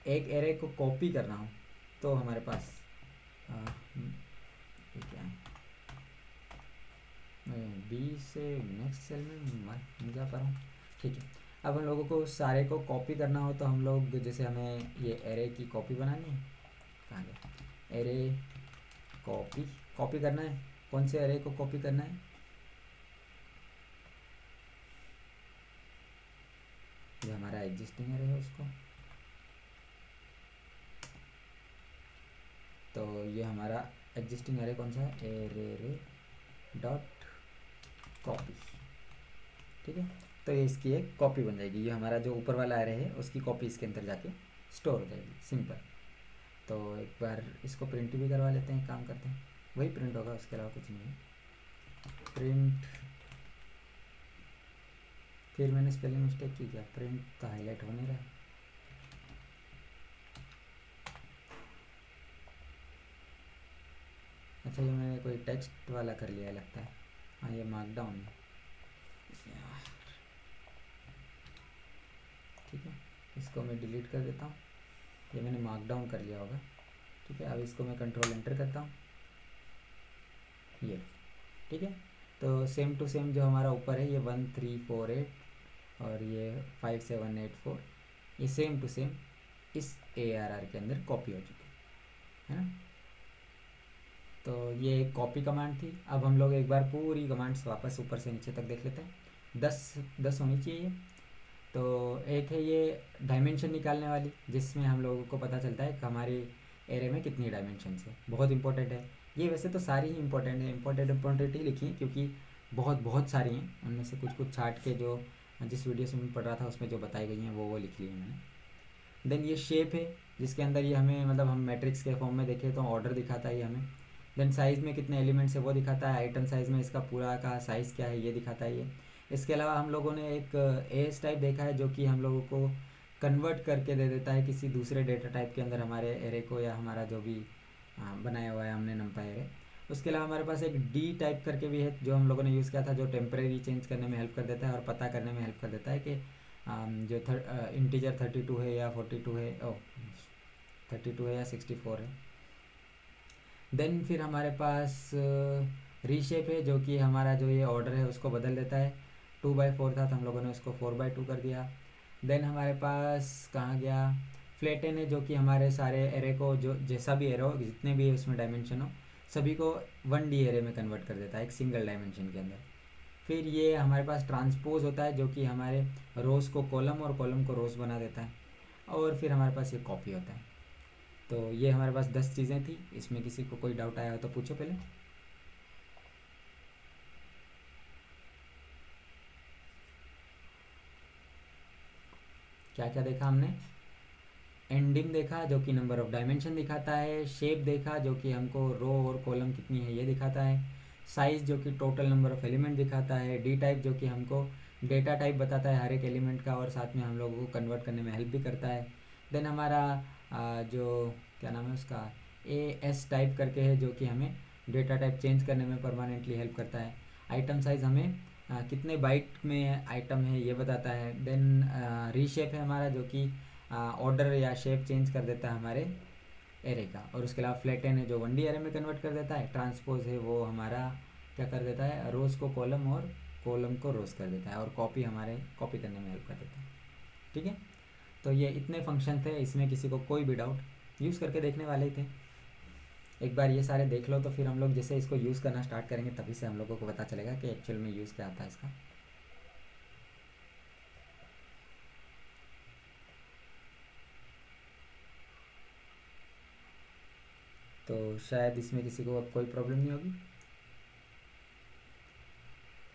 एक एरे को कॉपी करना हो तो हमारे पास ये क्या है, मैं बी से नेक्स्ट सेल में नहीं जा पा रहा हूँ। ठीक है, अब हम लोगों को सारे को कॉपी करना हो तो हम लोग, जैसे हमें ये एरे की कॉपी बनानी है, कहाँ गया, एरे कॉपी करना है, कौन से एरे को कॉपी करना है, जो हमारा एग्जिस्टिंग एरे है उसको। तो ये हमारा एग्जिस्टिंग एरे कौन सा है, एरे डॉट कॉपी। ठीक है, तो ये इसकी एक कॉपी बन जाएगी, ये हमारा जो ऊपर वाला एरे है उसकी कॉपी इसके अंदर जाके स्टोर हो जाएगी, सिंपल। तो एक बार इसको प्रिंट भी करवा लेते हैं, काम करते हैं, वही प्रिंट होगा, उसके अलावा कुछ नहीं है। प्रिंट, फिर मैंने स्पेलिंग मिस्टेक की क्या, प्रिंट तो हाईलाइट हो नहीं रहा है। अच्छा ये मैंने कोई टेक्स्ट वाला कर लिया लगता है, हाँ ये मार्कडाउन है यार। ठीक है, इसको मैं डिलीट कर देता हूँ, ये मैंने मार्कडाउन कर लिया होगा। ठीक है, अब इसको मैं कंट्रोल एंटर करता हूँ, ये ठीक है। तो सेम टू सेम जो हमारा ऊपर है ये 1 3 4 8 और ये 5 7 8 4, ये सेम टू सेम इस ARR के अंदर कॉपी हो चुकी है ना। तो ये एक कॉपी कमांड थी। अब हम लोग एक बार पूरी कमांड्स वापस ऊपर से नीचे तक देख लेते हैं। 10 होनी चाहिए। तो एक है ये डायमेंशन निकालने वाली, जिसमें हम लोगों को पता चलता है कि हमारी एरे में कितनी डायमेंशन है, बहुत इंपॉर्टेंट है ये। वैसे तो सारी ही इंपॉर्टेंट है, इंपॉर्टेंट ही लिखी है क्योंकि बहुत सारी हैं, उनमें से कुछ छाट के जो जिस वीडियो से मैं पढ़ रहा था उसमें जो बताई गई हैं वो लिख ली है मैंने। देन ये शेप है जिसके अंदर ये हमें, मतलब हम मैट्रिक्स के फॉर्म में देखें तो ऑर्डर दिखाता है ये हमें। देन साइज़ में कितने एलिमेंट्स है वो दिखाता है, आइटम साइज़ में इसका पूरा का साइज़ क्या है ये दिखाता है ये। इसके अलावा हम लोगों ने एक एस टाइप देखा है जो कि हम लोगों को कन्वर्ट करके दे देता है किसी दूसरे डेटा टाइप के अंदर हमारे एरे को, या हमारा जो भी बनाया हुआ है हमने नंपाई एरे, उसके अलावा हमारे पास एक डी टाइप करके भी है जो हम लोगों ने यूज़ किया था, जो टेम्परेरी चेंज करने में हेल्प कर देता है और पता करने में हेल्प कर देता है कि जो इंटीजर 32 है या 42 है, 32 है या 64 है। देन फिर हमारे पास रीशेप है जो कि हमारा जो ये ऑर्डर है उसको बदल देता है। 2/4 था तो हम लोगों ने उसको 4/2 कर दिया। देन हमारे पास कहाँ गया, फ्लैटन है जो कि हमारे सारे एरे को, जो जैसा भी एरे हो, जितने भी उसमें डायमेंशन हो, सभी को 1D एरे में कन्वर्ट कर देता है एक सिंगल डायमेंशन के अंदर। फिर ये हमारे पास ट्रांसपोज होता है जो कि हमारे रोज़ को कॉलम और कॉलम को रोज़ बना देता है। और फिर हमारे पास ये कॉपी होता है। तो ये हमारे पास 10 चीज़ें थी। इसमें किसी को कोई डाउट आया हो तो पूछो पहले। क्या क्या देखा हमने? एंडिम देखा जो कि नंबर ऑफ डायमेंशन दिखाता है। शेप देखा जो कि हमको रो और कॉलम कितनी है ये दिखाता है। साइज़ जो कि टोटल नंबर ऑफ एलिमेंट दिखाता है। डी टाइप जो कि हमको डेटा टाइप बताता है हर एक एलिमेंट का और साथ में हम लोगों को कन्वर्ट करने में हेल्प भी करता है। देन हमारा जो क्या नाम है उसका, एस टाइप करके है जो कि हमें डेटा टाइप चेंज करने में परमानेंटली हेल्प करता है। आइटम साइज़ हमें कितने बाइट में आइटम है ये बताता है। देन रीशेप है हमारा जो कि ऑर्डर या शेप चेंज कर देता है हमारे एरे का। और उसके अलावा फ्लैटन है जो 1D एरे में कन्वर्ट कर देता है। ट्रांसपोज है वो हमारा क्या कर देता है, रोज़ को कॉलम और कॉलम को रोज़ कर देता है। और कॉपी हमारे कॉपी करने में हेल्प कर देता है। ठीक है, तो ये इतने फंक्शन थे। इसमें किसी को कोई भी डाउट, यूज़ करके देखने वाले ही थे। एक बार ये सारे देख लो तो फिर हम लोग जैसे इसको यूज़ करना स्टार्ट करेंगे तभी से हम लोगों को पता चलेगा कि एक्चुअल में यूज़ क्या आता है इसका। तो शायद इसमें किसी को अब कोई प्रॉब्लम नहीं होगी,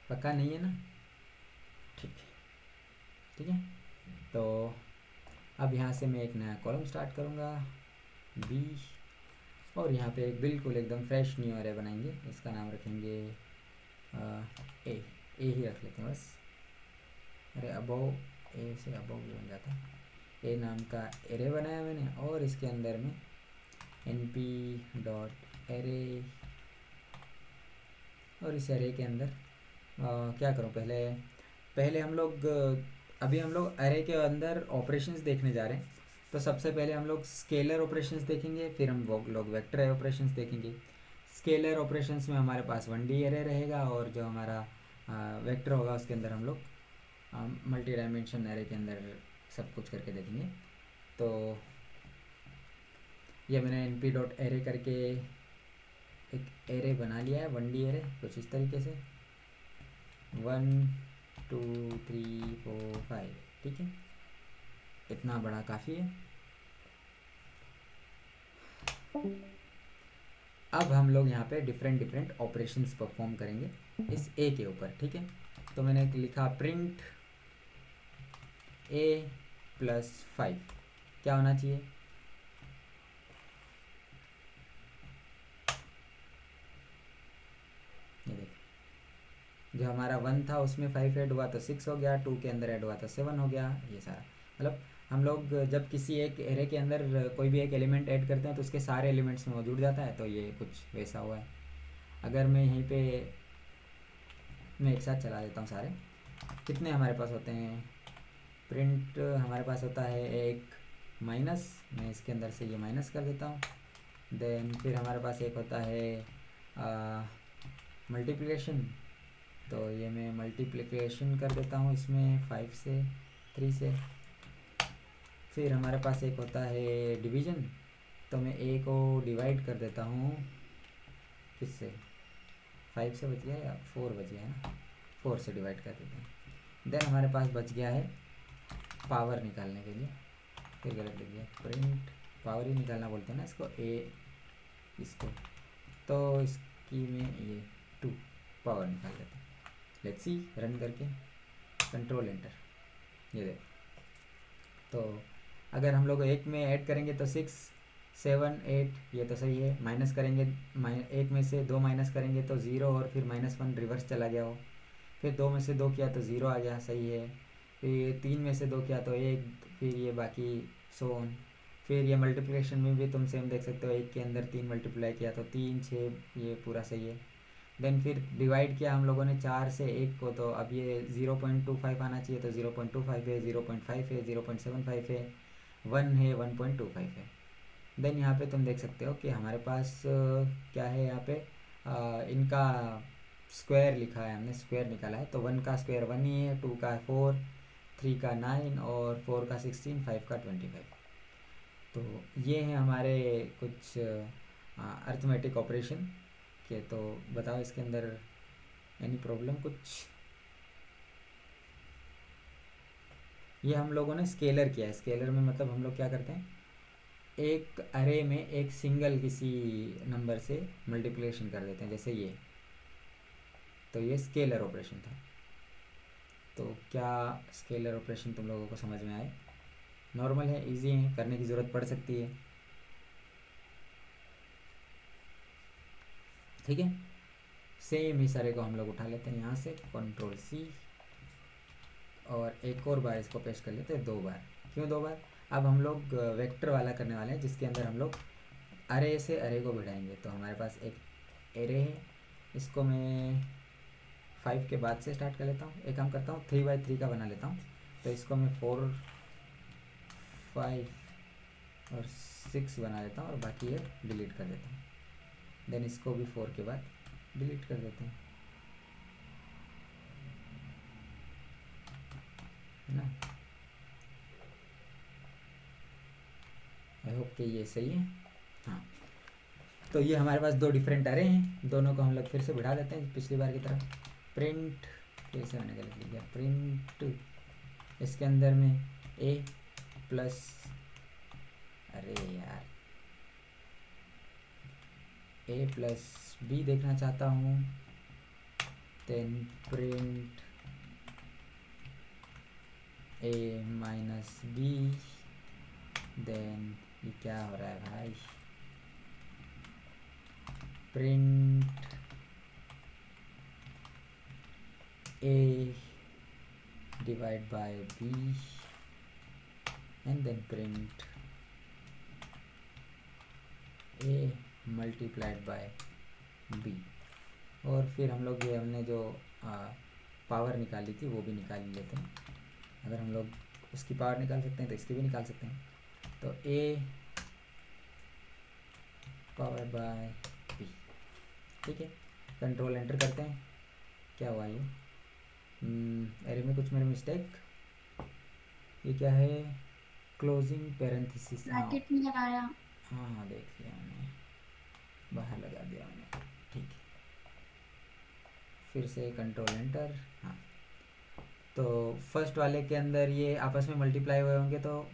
पक्का नहीं है ना? ठीक है, ठीक है। तो अब यहाँ से मैं एक नया कॉलम स्टार्ट करूँगा बी, और यहाँ पे एक बिल्कुल एकदम फ्रेश न्यू एरे बनाएंगे। इसका नाम रखेंगे ए ही रख लेते हैं बस। अरे अबव, ए से अबव भी बन जाता है। ए नाम का एरे बनाया मैंने और इसके अंदर में np.array, और इस एरे के अंदर क्या करूँ, पहले हम लोग अभी हम लोग एरे के अंदर ऑपरेशंस देखने जा रहे हैं। तो सबसे पहले हम लोग स्केलर ऑपरेशंस देखेंगे, फिर हम लोग वेक्टर ऑपरेशंस देखेंगे। स्केलर ऑपरेशंस में हमारे पास 1D एरे रहेगा और जो हमारा वेक्टर होगा उसके अंदर हम लोग मल्टी डायमेंशन एरे के अंदर सब कुछ करके देखेंगे। तो ये मैंने np.array करके एक एरे बना लिया है, 1D एरे कुछ इस तरीके से 1 2 3 4 5। ठीक है, इतना बड़ा काफ़ी है। अब हम लोग यहाँ पे डिफरेंट ऑपरेशंस परफॉर्म करेंगे इस ए के ऊपर। ठीक है, तो मैंने लिखा प्रिंट a + 5 क्या होना चाहिए, ये देखो, जो हमारा 1 था उसमें 5 ऐड हुआ तो 6 हो गया, 2 के अंदर ऐड हुआ तो 7 हो गया। ये सारा मतलब हम लोग जब किसी एक एरे के अंदर कोई भी एक एलिमेंट ऐड करते हैं तो उसके सारे एलिमेंट्स में वो जुड़ जाता है। तो ये कुछ वैसा हुआ है। अगर मैं यहीं पे मैं एक साथ चला देता हूँ सारे, कितने हमारे पास होते हैं, प्रिंट हमारे पास होता है एक माइनस, मैं इसके अंदर से ये माइनस कर देता हूँ। देन फिर हमारे पास एक होता है मल्टीप्लिकेशन, तो ये मैं मल्टीप्लिकेशन कर देता हूँ इसमें 5 से 3 से। फिर हमारे पास एक होता है डिवीज़न, तो मैं ए को डिवाइड कर देता हूँ किससे, 5 से बच गया या 4 बच गया है ना, 4 से डिवाइड कर देते हैं। देन हमारे पास बच गया है पावर निकालने के लिए, फिर गलत लिख दिया, प्रिंट पावर ही निकालना बोलते हैं ना इसको, ए इसको, तो इसकी में ये 2 पावर निकाल देते हैं। लेट्स सी, रन करके कंट्रोल एंटर, ये देखो। तो अगर हम लोग एक में ऐड करेंगे तो 6 7 8, ये तो सही है। माइनस करेंगे, एक में से 2 माइनस करेंगे तो 0 और फिर -1 रिवर्स चला गया हो। फिर 2 में से 2 किया तो 0 आ गया, सही है। फिर 3 में से 2 किया तो 1, फिर ये बाकी 100। फिर ये मल्टीप्लिकेशन में भी तुम सेम देख सकते हो, एक के अंदर 3 मल्टीप्लाई किया तो 3 6, ये पूरा सही है। देन फिर डिवाइड किया हम लोगों ने 4 से 1 को, तो अब ये 0.25 आना चाहिए, तो 0.25 है, 0.5 है, 0.75 है, 1 है, 1.25 है। देन यहाँ पे तुम देख सकते हो कि हमारे पास क्या है यहाँ पे, इनका स्क्वायर लिखा है, हमने स्क्वायर निकाला है। तो 1 का स्क्वायर 1 ही है, 2 का 4, 3 का 9 और 4 का 16, 5 का 25। तो ये हैं हमारे कुछ अर्थमेटिक ऑपरेशन के। तो बताओ इसके अंदर एनी प्रॉब्लम कुछ? ये हम लोगों ने स्केलर किया है। स्केलर में मतलब हम लोग क्या करते हैं, एक अरे में एक सिंगल किसी नंबर से मल्टीप्लिकेशन कर देते हैं, जैसे ये। तो ये स्केलर ऑपरेशन था। तो क्या स्केलर ऑपरेशन तुम लोगों को समझ में आए? नॉर्मल है, इजी है, करने की ज़रूरत पड़ सकती है, ठीक है। सेम इस अरे को हम लोग उठा लेते हैं यहाँ से, कंट्रोल सी, और एक और बार इसको पेस्ट कर लेते हैं 2 बार। क्यों 2 बार? अब हम लोग वेक्टर वाला करने वाले हैं, जिसके अंदर हम लोग अरे से अरे को भिड़ाएंगे। तो हमारे पास एक एरे है, इसको मैं 5 के बाद से स्टार्ट कर लेता हूँ। एक काम करता हूँ, 3x3 का बना लेता हूँ। तो इसको मैं 4 5 और 6 बना लेता हूँ, और बाकी ये डिलीट कर देता हूँ। देन इसको भी 4 के बाद डिलीट कर देते हैं, है ना। आई होप कि ये सही है। हाँ, तो ये हमारे पास 2 डिफरेंट अरे हैं, दोनों को हम लोग फिर से बढ़ा देते हैं पिछली बार की तरह। प्रिंट, फिर से मैंने गलत लिख दिया, प्रिंट इसके अंदर में ए प्लस, अरे यार, ए प्लस बी देखना चाहता हूँ। Then print A minus B. Then ये क्या हो रहा है भाई, print A divide by B, and then print A multiplied by B. और फिर हम लोग ये हमने जो पावर निकाली थी वो भी निकाल लेते हैं। अगर हम लोग उसकी पावर निकाल सकते हैं तो इसकी भी निकाल सकते हैं। तो ए पावर बाय बी, ठीक है। कंट्रोल एंटर करते हैं, क्या हुआ ये, अरे में कुछ मेरा मिस्टेक, ये क्या है, क्लोजिंग पैरेंथेसिस। हाँ ब्रैकेट में लगाया। हाँ, देख लिया मैंने, बाहर लगा दिया मैंने, ठीक है। फिर से कंट्रोल एंटर। हाँ, तो फर्स्ट वाले के अंदर ये आपस में मल्टीप्लाई हुए होंगे, तो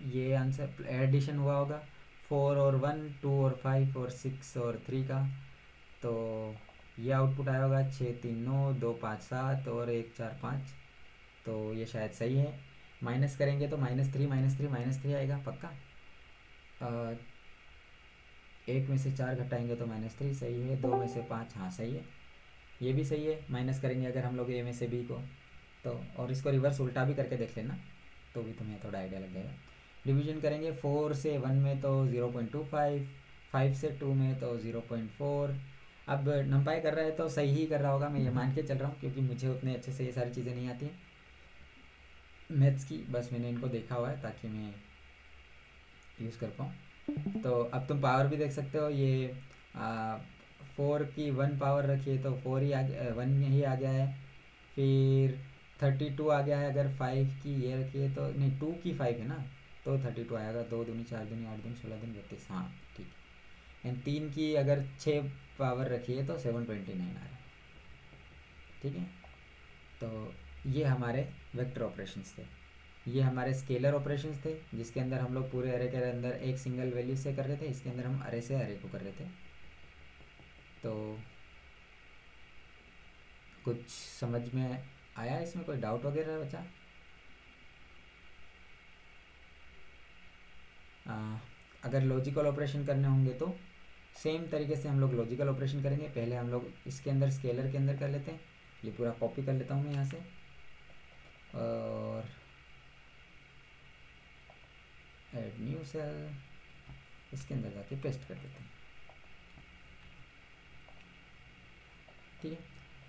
ये आंसर एडिशन हुआ होगा 4 और 1, 2 और 5 और 6 और 3 का। तो ये आउटपुट आया होगा 6 3 9 2 5 7 और 1 4 5। तो ये शायद सही है। माइनस करेंगे तो -3 आएगा पक्का। 1 में से 4 घटाएंगे तो -3 सही है। 2 में से 5, हाँ सही है, ये भी सही है। माइनस करेंगे अगर हम लोग ए में से बी को, तो और इसको रिवर्स उल्टा भी करके देख लेना, तो भी तुम्हें थोड़ा आइडिया लग जाएगा। डिवीजन करेंगे 4 से 1 में तो 0.25, 5 से 2 में तो 0.4। अब नंपाई कर रहा है तो सही ही कर रहा होगा, मैं ये मान के चल रहा हूँ, क्योंकि मुझे उतने अच्छे से ये सारी चीज़ें नहीं आती हैं मैथ्स की, बस मैंने इनको देखा हुआ है ताकि मैं यूज़ कर पाऊँ। तो अब तुम पावर भी देख सकते हो, ये 4 की 1 पावर रखिए तो 4 ही आ गया, 1 ही आ गया है। फिर 32 आ गया है, अगर 5 की ये रखिए तो, नहीं 2 की 5 है ना, तो 32 आएगा। 2 दूनी 4 दूनी 8 दूनी 16 दूनी 32, हाँ ठीक। एंड 3 की अगर 6 पावर रखिए तो 729 आ रहा है, ठीक है। तो ये हमारे वेक्टर ऑपरेशंस थे, ये हमारे स्केलर ऑपरेशंस थे, जिसके अंदर हम लोग पूरे अरे के अंदर एक सिंगल वैल्यू से कर रहे थे। इसके अंदर हम अरे से अरे को कर रहे थे। तो कुछ समझ में आया इसमें, कोई डाउट वगैरह बचा? अगर लॉजिकल ऑपरेशन करने होंगे तो सेम तरीके से हम लोग लॉजिकल ऑपरेशन करेंगे। पहले हम लोग इसके अंदर स्केलर के अंदर कर लेते हैं। ये पूरा कॉपी कर लेता हूँ मैं यहाँ से, और न्यू सेल, इसके अंदर जाके पेस्ट कर देते हैं। ठीक है,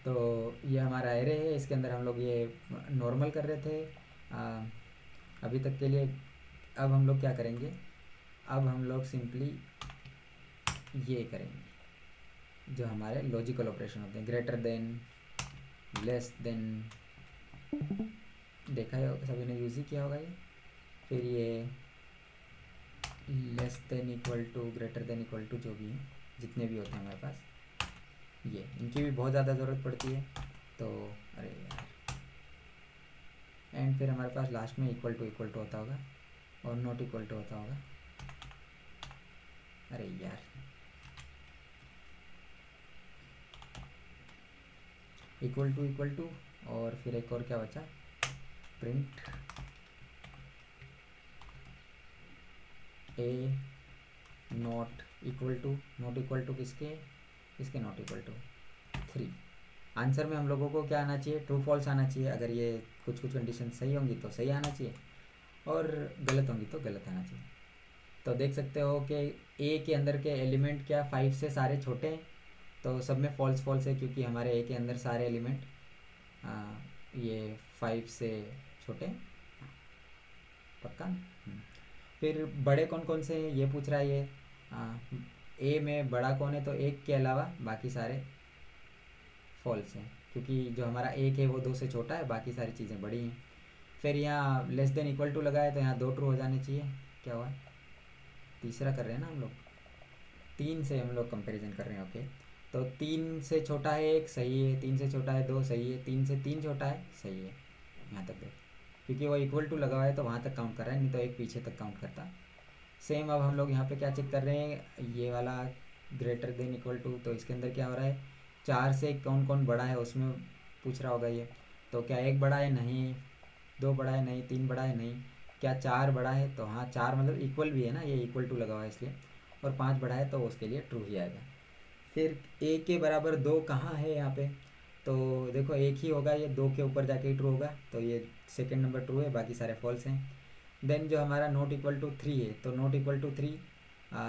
तो ये हमारा एरे है, इसके अंदर हम लोग ये नॉर्मल कर रहे थे अभी तक के लिए। अब हम लोग क्या करेंगे, अब हम लोग सिंपली ये करेंगे जो हमारे लॉजिकल ऑपरेशन होते हैं, ग्रेटर देन, लेस देन, देखा है सभी ने यूज़ ही किया होगा ये। फिर ये less than, equal to, greater than, equal to, जो भी है जितने भी होते हैं हमारे पास, ये इनकी भी बहुत ज़्यादा ज़रूरत पड़ती है। तो अरे यार, एंड फिर हमारे पास लास्ट में इक्वल टू होता होगा और नॉट इक्वल टू होता होगा। अरे यार, इक्वल टू और फिर एक और क्या बचा, print A not equal to किसके नॉट इक्वल टू 3। आंसर में हम लोगों को क्या आना चाहिए, ट्रू फॉल्स आना चाहिए। अगर ये कुछ कंडीशन सही होंगी तो सही आना चाहिए और गलत होंगी तो गलत आना चाहिए। तो देख सकते हो कि ए के अंदर के एलिमेंट क्या 5 से सारे छोटे हैं, तो सब में फॉल्स है क्योंकि हमारे ए के अंदर सारे एलिमेंट ये 5 से छोटे हैं। पक्का। फिर बड़े कौन कौन से हैं ये पूछ रहा है ये। ए में बड़ा कौन है, तो एक के अलावा बाकी सारे फॉल्स हैं क्योंकि जो हमारा एक है वो 2 से छोटा है, बाकी सारी चीज़ें बड़ी हैं। फिर यहाँ लेस देन इक्वल टू लगाए तो यहाँ 2 ट्रू हो जाने चाहिए। क्या हुआ, तीसरा कर रहे हैं ना हम लोग, 3 से हम लोग कंपैरिजन कर रहे हैं। ओके, तो 3 से छोटा है 1, सही है। 3 से छोटा है 2, सही है। 3 से 3 छोटा है, सही है। यहाँ तक देख, क्योंकि वो इक्वल टू लगा हुआ है तो वहाँ तक काउंट कर रहा है, नहीं तो एक पीछे तक काउंट करता। सेम अब हम लोग यहाँ पे क्या चेक कर रहे हैं, ये वाला ग्रेटर देन इक्वल टू, तो इसके अंदर क्या हो रहा है, 4 से कौन कौन बड़ा है उसमें पूछ रहा होगा ये। तो क्या 1 बड़ा है, नहीं। 2 बड़ा है, नहीं। 3 बड़ा है, नहीं। क्या 4 बड़ा है, तो हाँ 4 मतलब इक्वल भी है ना, ये इक्वल टू लगा हुआ है इसलिए। और 5 बड़ा है तो उसके लिए ट्रू ही आएगा। फिर 1 के बराबर 2 कहाँ है यहाँ पे, तो देखो 1 ही होगा, ये 2 के ऊपर जाके ही ट्रू होगा, तो ये सेकेंड नंबर ट्रू है, बाकी सारे फॉल्स हैं। देन जो हमारा नॉट इक्वल टू 3 है, तो नॉट इक्वल टू 3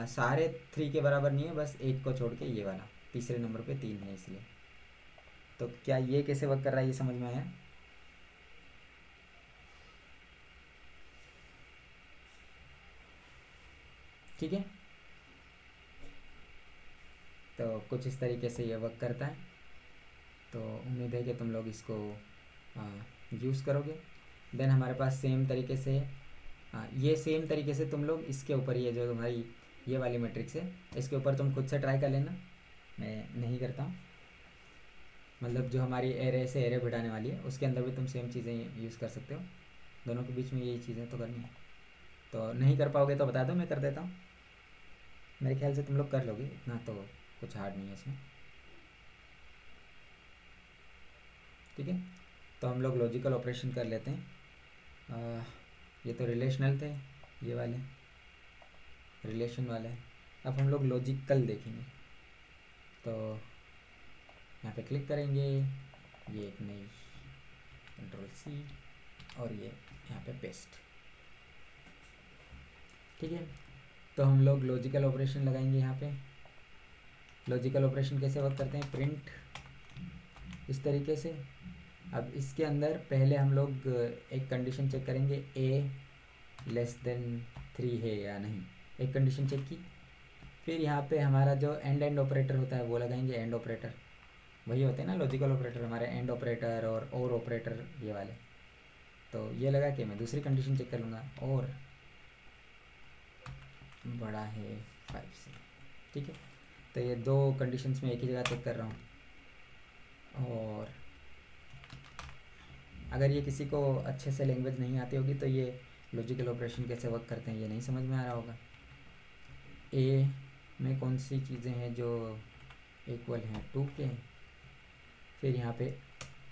सारे 3 के बराबर नहीं है, बस 1 को छोड़ के ये वाला तीसरे नंबर पे 3 है इसलिए। तो क्या ये कैसे वर्क कर रहा है ये समझ में आया। ठीक है, तो कुछ इस तरीके से ये वर्क करता है। तो उम्मीद है कि तुम लोग इसको यूज़ करोगे। देन हमारे पास सेम तरीके से ये सेम तरीके से तुम लोग इसके ऊपर, ये जो हमारी ये वाली मैट्रिक्स है, इसके ऊपर तुम खुद से ट्राई कर लेना, मैं नहीं करता हूँ। मतलब जो हमारी एरे से एरे बढ़ाने वाली है उसके अंदर भी तुम सेम चीज़ें यूज़ कर सकते हो। दोनों के बीच में यही चीज़ें तो करनी है। तो नहीं कर पाओगे तो बता दो, मैं कर देता हूँ। मेरे ख्याल से तुम लोग कर लोगे, इतना तो कुछ हार्ड नहीं है इसमें। ठीक है, तो हम लोग लॉजिकल ऑपरेशन कर लेते हैं। ये तो रिलेशनल थे, ये वाले रिलेशन वाले। अब हम लोग लॉजिकल देखेंगे। तो यहाँ पे क्लिक करेंगे, ये एक नई Ctrl+C और ये यहाँ पे पेस्ट। ठीक है, तो हम लोग लॉजिकल ऑपरेशन लगाएंगे यहाँ पे। लॉजिकल ऑपरेशन कैसे वर्क करते हैं, प्रिंट इस तरीके से। अब इसके अंदर पहले हम लोग एक कंडीशन चेक करेंगे, ए लेस देन 3 है या नहीं, एक कंडीशन चेक की। फिर यहाँ पे हमारा जो एंड ऑपरेटर होता है वो लगाएंगे, एंड ऑपरेटर वही होते हैं ना लॉजिकल ऑपरेटर हमारे, एंड ऑपरेटर और ऑपरेटर ये वाले। तो ये लगा के मैं दूसरी कंडीशन चेक कर लूँगा, और बड़ा है 5 से। ठीक है, तो ये 2 कंडीशंस में एक ही जगह चेक कर रहा हूँ। और अगर ये किसी को अच्छे से लैंग्वेज नहीं आती होगी तो ये लॉजिकल ऑपरेशन कैसे वर्क करते हैं ये नहीं समझ में आ रहा होगा। ए में कौन सी चीज़ें हैं जो इक्वल हैं 2 के, फिर यहाँ पे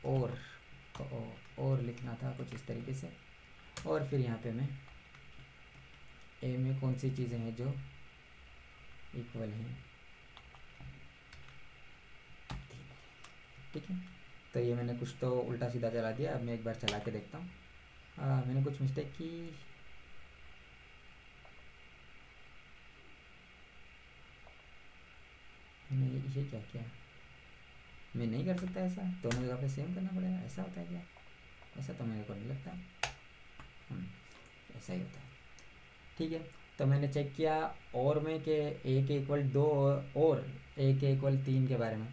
और लिखना था कुछ इस तरीके से, और फिर यहाँ पे मैं ए में कौन सी चीज़ें हैं जो इक्वल हैं। ठीक है, तो ये मैंने कुछ तो उल्टा सीधा चला दिया। अब मैं एक बार चला के देखता हूँ। मैंने कुछ मिस्टेक की, ये क्या क्या मैं नहीं कर सकता ऐसा, दोनों जगह पे सेम करना पड़ेगा, ऐसा होता है क्या? ऐसा तो मेरे को नहीं लगता है। ऐसा ही होता है। ठीक है, तो मैंने चेक किया और में के ए के इक्वल 2 और ए के इक्वल 3 के बारे में।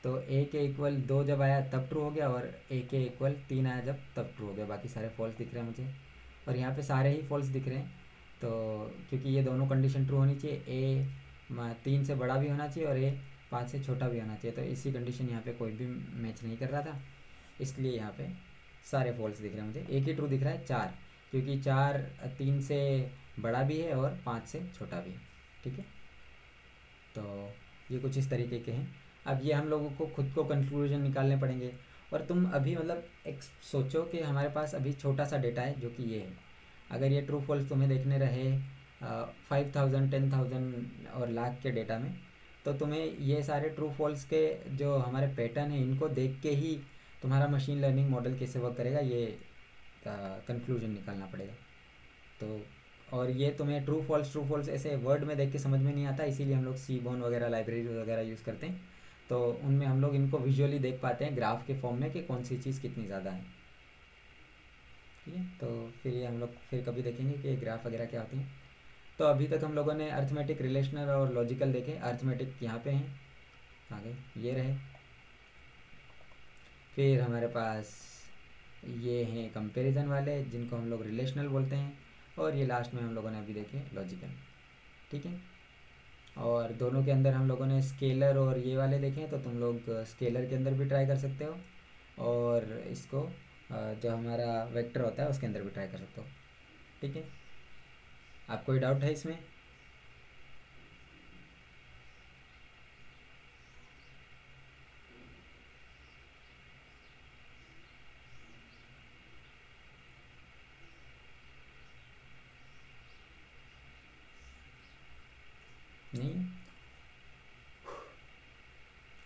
तो ए के इक्वल 2 जब आया तब ट्रू हो गया, और ए के इक्वल 3 आया जब तब ट्रू हो गया। बाकी सारे फॉल्स दिख रहे हैं मुझे, और यहाँ पे सारे ही फॉल्स दिख रहे हैं। तो क्योंकि ये दोनों कंडीशन ट्रू होनी चाहिए, ए 3 से बड़ा भी होना चाहिए और ए 5 से छोटा भी होना चाहिए। तो इसी कंडीशन यहाँ पे कोई भी मैच नहीं कर रहा था, इसलिए यहाँ पे सारे फॉल्स दिख रहे हैं मुझे। एक ही ट्रू दिख रहा है 4, क्योंकि 4 3 से बड़ा भी है और 5 से छोटा भी है। ठीक है, तो ये कुछ इस तरीके के हैं। अब ये हम लोगों को खुद को कंक्लूजन निकालने पड़ेंगे। और तुम अभी मतलब एक सोचो कि हमारे पास अभी छोटा सा डेटा है जो कि ये है। अगर ये ट्रू फॉल्स तुम्हें देखने रहे 5000 10,000 और लाख के डेटा में, तो तुम्हें ये सारे ट्रू फॉल्स के जो हमारे पैटर्न हैं इनको देख के ही तुम्हारा मशीन लर्निंग मॉडल कैसे वर्क करेगा ये कंक्लूजन निकालना पड़ेगा। तो और ये तुम्हें ट्रू फॉल्स ऐसे वर्ड में देख के समझ में नहीं आता, इसीलिए हम लोग सीबोन वगैरह लाइब्रेरी वगैरह यूज़ करते हैं। तो उनमें हम लोग इनको विजुअली देख पाते हैं ग्राफ के फॉर्म में कि कौन सी चीज़ कितनी ज़्यादा है। ठीक है, तो फिर ये हम लोग फिर कभी देखेंगे कि ग्राफ वगैरह क्या होती हैं। तो अभी तक हम लोगों ने अर्थमेटिक, रिलेशनल और लॉजिकल देखे। अर्थमेटिक यहाँ पे हैं, आगे ये रहे। फिर हमारे पास ये हैं कंपैरिजन वाले जिनको हम लोग रिलेशनल बोलते हैं, और ये लास्ट में हम लोगों ने अभी देखे लॉजिकल। ठीक है, और दोनों के अंदर हम लोगों ने स्केलर और ये वाले देखे हैं, तो तुम लोग स्केलर के अंदर भी ट्राई कर सकते हो, और इसको जो हमारा वेक्टर होता है उसके अंदर भी ट्राई कर सकते हो। ठीक है, आप कोई डाउट है इसमें? नहीं?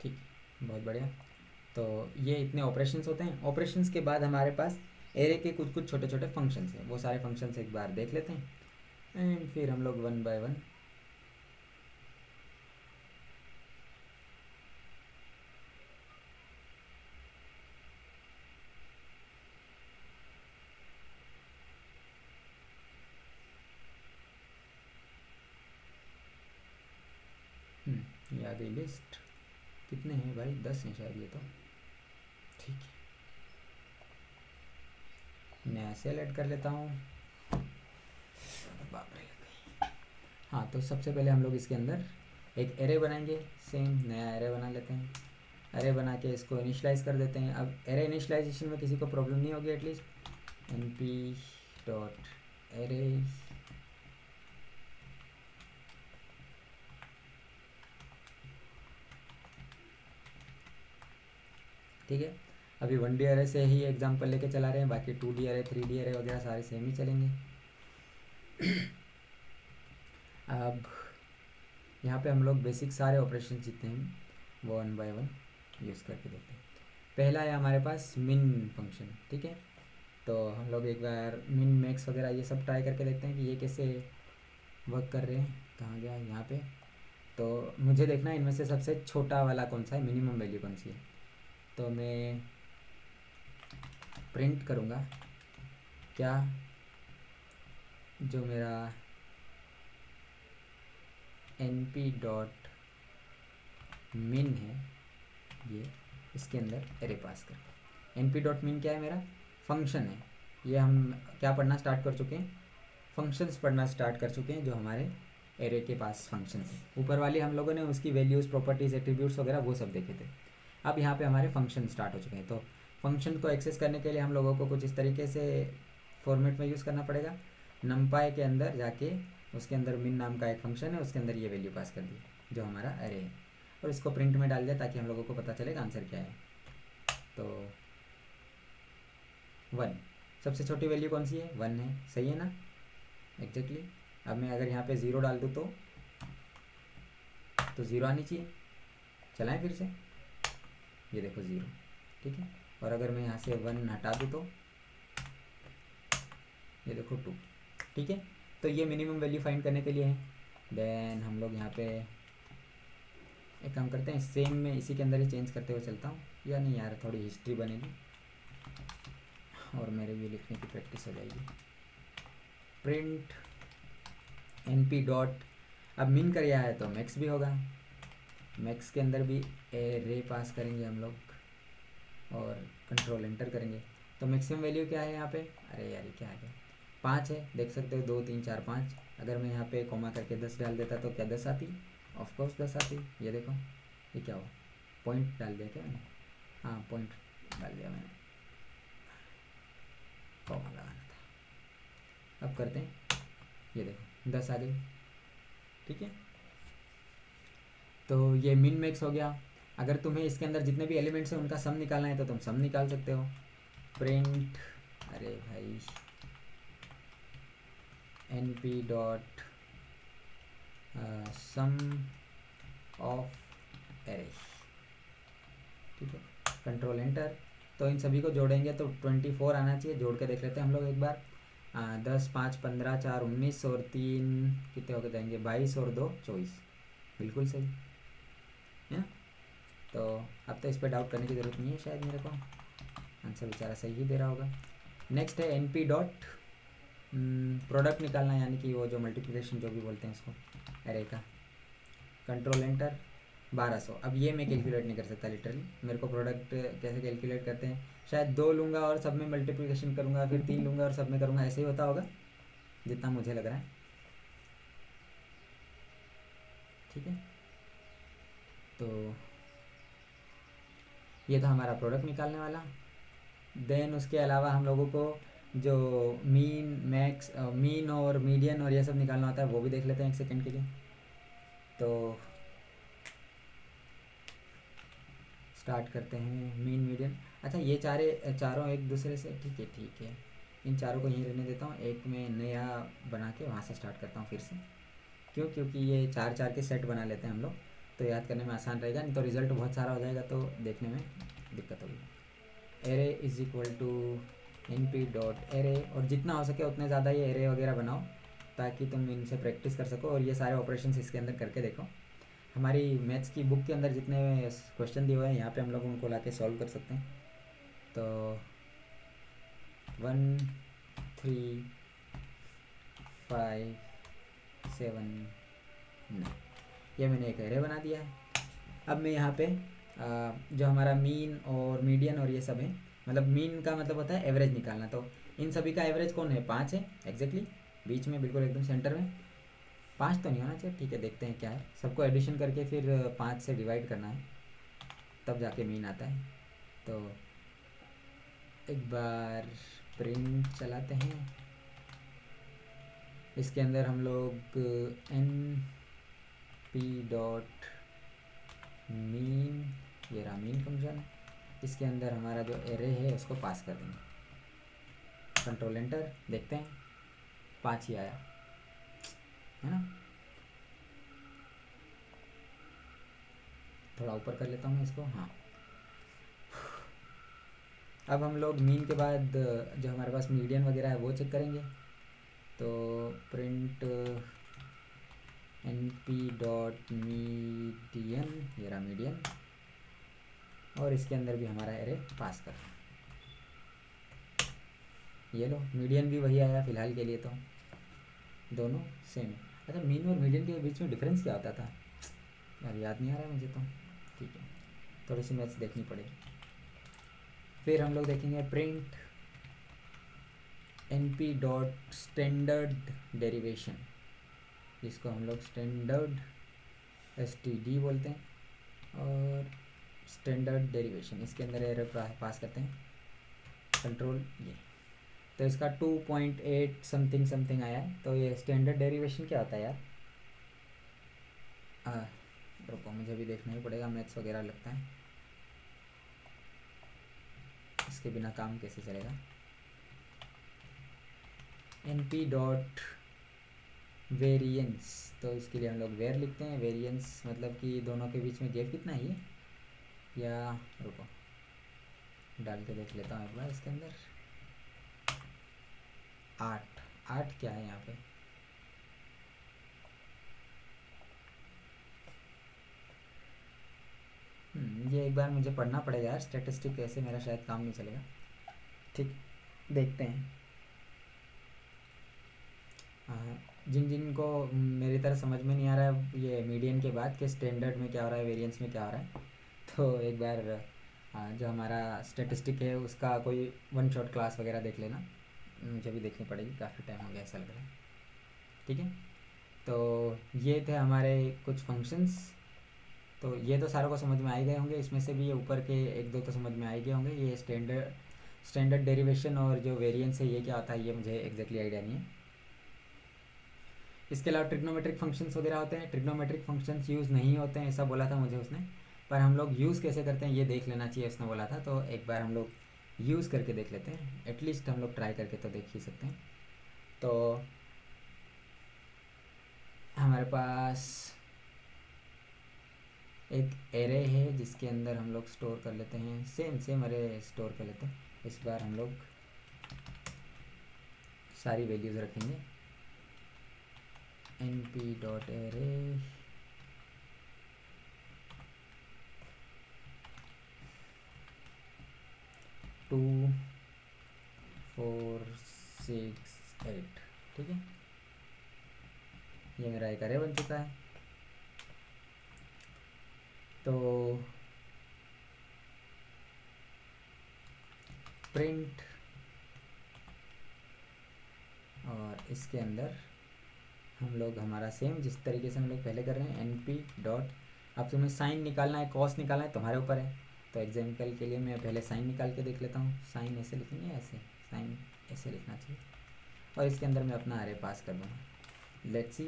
ठीक, बहुत बढ़िया। तो ये इतने ऑपरेशंस होते हैं। ऑपरेशंस के बाद हमारे पास एरे के कुछ कुछ छोटे छोटे फंक्शंस हैं, वो सारे फंक्शंस एक बार देख लेते हैं एंड फिर हम लोग वन बाय वन ये आ गई लिस्ट। कितने हैं भाई? 10 हैं शायद ये तो। ठीक है, नया सेल ऐड कर लेता हूँ। बाप रे, लग गई। हाँ, तो सबसे पहले हम लोग इसके अंदर एक एरे बनाएंगे। सेम नया एरे बना लेते हैं। एरे बना के इसको इनिशलाइज कर देते हैं। अब एरे इनिशलाइजेशन में किसी को प्रॉब्लम नहीं होगी एटलीस्ट। np.array ठीक है, अभी 1D एरे से ही एग्जांपल लेके चला रहे हैं, बाकी 2D एरे 3D एरे वगैरह सारे सेम ही चलेंगे। अब यहाँ पे हम लोग बेसिक सारे ऑपरेशन जितने हैं वो वन बाय वन यूज़ करके देखते हैं। पहला है हमारे पास मिन फंक्शन। ठीक है, तो हम लोग एक बार मिन मैक्स वगैरह ये सब ट्राई करके देखते हैं कि ये कैसे वर्क कर रहे हैं। कहाँ गया? यहाँ पे। तो मुझे देखना है इनमें से सबसे छोटा वाला कौन सा है, मिनिमम वैल्यू कौन सी है। तो मैं प्रिंट करूँगा क्या जो मेरा np.min है ये इसके अंदर एरे पास कर। np.min क्या है? मेरा फंक्शन है। ये हम क्या पढ़ना स्टार्ट कर चुके हैं? फंक्शंस पढ़ना स्टार्ट कर चुके हैं जो हमारे एरे के पास फंक्शंस हैं। ऊपर वाली हम लोगों ने उसकी वैल्यूज़, प्रॉपर्टीज़, एट्रीब्यूट्स वगैरह वो सब देखे थे। अब यहाँ पे हमारे फंक्शन स्टार्ट हो चुके हैं। तो फंक्शन को एक्सेस करने के लिए हम लोगों को कुछ इस तरीके से फॉर्मेट में यूज़ करना पड़ेगा। numpy के अंदर जाके उसके अंदर min नाम का एक फंक्शन है, उसके अंदर ये वैल्यू पास कर दी जो हमारा एरे है, और इसको प्रिंट में डाल दिया ताकि हम लोगों को पता चलेगा आंसर क्या है। तो 1 सबसे छोटी वैल्यू कौन सी है? 1 है, सही है ना? एग्जैक्टली। अब मैं अगर यहाँ पे 0 डाल दूँ तो 0 आनी चाहिए। चलाएं फिर से, ये देखो 0। ठीक है, और अगर मैं यहाँ से 1 हटा दूँ तो ये देखो 2। ठीक है, तो ये मिनिमम वैल्यू फाइंड करने के लिए है। देन हम लोग यहाँ पे एक काम करते हैं, सेम में इसी के अंदर ही चेंज करते हुए चलता हूँ, या नहीं यार थोड़ी हिस्ट्री बनेगी और मेरे भी लिखने की प्रैक्टिस हो जाएगी। प्रिंट np डॉट, अब मिन कर है तो मैक्स भी होगा, मैक्स के अंदर भी एरे पास करेंगे हम लोग और कंट्रोल एंटर करेंगे। तो मैक्सिमम वैल्यू क्या है यहाँ पे, अरे यार ये क्या है, 5 है, देख सकते हो 2 3 4 5। अगर मैं यहाँ पे कॉमा करके 10 डाल देता तो क्या 10 आती, ऑफ कोर्स 10 आती। ये देखो ये क्या हुआ, पॉइंट डाल दिया क्या मैंने, हाँ पॉइंट डाल दिया मैंने, कॉमा लगाना था। अब करते हैं, ये देखो 10 आ गई, ठीक है। तो ये मिन मैक्स हो गया। अगर तुम्हें इसके अंदर जितने भी एलिमेंट्स हैं उनका सम निकालना है तो तुम सम निकाल सकते हो। प्रिंट, अरे भाई np dot sum of array, ठीक है, कंट्रोल एंटर। तो इन सभी को जोड़ेंगे तो 24 आना चाहिए, जोड़ के देख लेते हैं हम लोग एक बार। 10 5 15 4 19 और 3 कितने होके जाएंगे, 22 और 2 24, बिल्कुल सही है। तो अब तो इस पर डाउट करने की ज़रूरत नहीं है शायद, मेरे को आंसर बेचारा सही ही दे रहा होगा। नेक्स्ट है np डॉट प्रोडक्ट निकालना, यानी कि वो जो मल्टीप्लिकेशन जो भी बोलते हैं इसको, एरे का। Control enter, 1200। अब ये मैं कैलकुलेट नहीं कर सकता लिटरली, मेरे को प्रोडक्ट कैसे कैलकुलेट करते हैं, शायद 2 लूँगा और सब में मल्टीप्लिकेशन करूँगा, फिर 3 लूँगा और सब में करूँगा, ऐसे ही होता होगा जितना मुझे लग रहा है, ठीक है। तो ये था हमारा प्रोडक्ट निकालने वाला। देन उसके अलावा हम लोगों को जो मीन मैक्स मीन और मीडियन और ये सब निकालना होता है वो भी देख लेते हैं एक सेकंड के लिए। तो स्टार्ट करते हैं मीन मीडियन। अच्छा ये चारों एक दूसरे से, ठीक है, इन चारों को यहीं रहने देता हूँ, एक में नया बना के वहाँ से स्टार्ट करता हूँ फिर से। क्यों, क्योंकि ये 4 के सेट बना लेते हैं हम लोग, तो याद करने में आसान रहेगा, नहीं तो रिज़ल्ट बहुत सारा हो जाएगा तो देखने में दिक्कत होगी। Array is equal to np dot array, और जितना हो सके उतने ज़्यादा ये एरे वगैरह बनाओ ताकि तुम इनसे प्रैक्टिस कर सको और ये सारे ऑपरेशंस इसके अंदर करके देखो। हमारी मैथ्स की बुक के अंदर जितने क्वेश्चन दिए हुए हैं यहाँ पे हम लोग उनको लाके सॉल्व कर सकते हैं। तो 1 3 5 7 9, ये मैंने एक एरे बना दिया है। अब मैं यहाँ पे जो हमारा मीन और मीडियन और ये सब है, मतलब मीन का मतलब होता है एवरेज निकालना, तो इन सभी का एवरेज कौन है, 5 है एग्जैक्टली, बीच में बिल्कुल एकदम सेंटर में। 5 तो नहीं होना चाहिए, ठीक है, देखते हैं क्या है। सबको एडिशन करके फिर 5 से डिवाइड करना है, तब जाके मीन आता है। तो एक बार प्रिंट चलाते हैं, इसके अंदर हम लोग np डॉट मीन, ये रहा मीन फंक्शन, इसके अंदर हमारा जो एरे है उसको पास कर देंगे। कंट्रोल एंटर, देखते हैं 5 ही आया है ना। थोड़ा ऊपर कर लेता हूँ मैं इसको, हाँ। अब हम लोग मीन के बाद जो हमारे पास मीडियन वगैरह है वो चेक करेंगे। तो प्रिंट np डॉट मीडियन, ये रहा मीडियन, और इसके अंदर भी हमारा एरे पास कर, ये लो मीडियन भी वही आया फ़िलहाल के लिए, तो दोनों सेम है। अच्छा मीन और मीडियन के बीच में डिफरेंस क्या होता था यार, याद नहीं आ रहा है मुझे तो, ठीक है, थोड़ी सी मैथ्स देखनी पड़ेगी। फिर हम लोग देखेंगे print np dot standard derivation, जिसको हम लोग स्टैंडर्ड std बोलते हैं, और स्टैंडर्ड डेरिवेशन इसके अंदर एरर पास करते हैं। कंट्रोल ये, तो इसका 2.8 समथिंग समथिंग आया है। तो ये स्टैंडर्ड डेरिवेशन क्या होता है यार, रुको मुझे भी देखना ही पड़ेगा, मैथ्स वगैरह लगता है, इसके बिना काम कैसे चलेगा। np डॉट वेरिएंस, तो इसके लिए हम लोग वेर लिखते हैं, वेरिएंस मतलब कि दोनों के बीच में गैप कितना है ये, या रुको डाल के देख लेता हूँ एक बार इसके अंदर। 8 क्या है यहाँ पे, ये एक बार मुझे पढ़ना पड़ेगा यार, स्टैटिस्टिक ऐसे मेरा शायद काम नहीं चलेगा। ठीक, देखते हैं। जिन जिन को मेरी तरह समझ में नहीं आ रहा है ये मीडियन के बाद के स्टैंडर्ड में क्या हो रहा है, वेरिएंस में क्या हो रहा है, तो एक बार जो हमारा स्टैटिस्टिक है उसका कोई वन शॉट क्लास वगैरह देख लेना। मुझे भी देखनी पड़ेगी, काफ़ी टाइम हो गया ऐसा लग रहा है। ठीक है, तो ये थे हमारे कुछ फंक्शंस। तो ये तो सारों को समझ में आ ही गए होंगे, इसमें से भी ये ऊपर के एक दो तो समझ में आ ही गए होंगे। ये स्टैंडर्ड डेरिवेशन और जो वेरिएंस है ये क्या होता है ये मुझे एग्जैक्टली आइडिया नहीं है। इसके अलावा ट्रिग्नोमेट्रिक फंक्शंस वगैरह होते हैं। ट्रिग्नोमेट्रिक फंक्शंस यूज़ नहीं होते हैं ऐसा बोला था मुझे उसने, पर हम लोग यूज़ कैसे करते हैं ये देख लेना चाहिए उसने बोला था। तो एक बार हम लोग यूज़ करके देख लेते हैं, एटलीस्ट हम लोग ट्राई करके तो देख ही सकते हैं। तो हमारे पास एक एरे है जिसके अंदर हम लोग स्टोर कर लेते हैं, सेम एरे स्टोर कर लेते हैं। इस बार हम लोग सारी वैल्यूज़ रखेंगे। np.array 2 4 6 8। ठीक है, ये मेरा एक अरे बन चुका है। तो प्रिंट और इसके अंदर हम लोग हमारा सेम जिस तरीके से हम लोग पहले कर रहे हैं np डॉट, अब तुम्हें साइन निकालना है कॉस निकालना है तुम्हारे ऊपर है। तो एग्जाम्पल के लिए मैं पहले साइन निकाल के देख लेता हूँ। साइन ऐसे लिखेंगे, ऐसे साइन ऐसे लिखना चाहिए और इसके अंदर मैं अपना अरे पास कर दूँगा। लेट्स सी,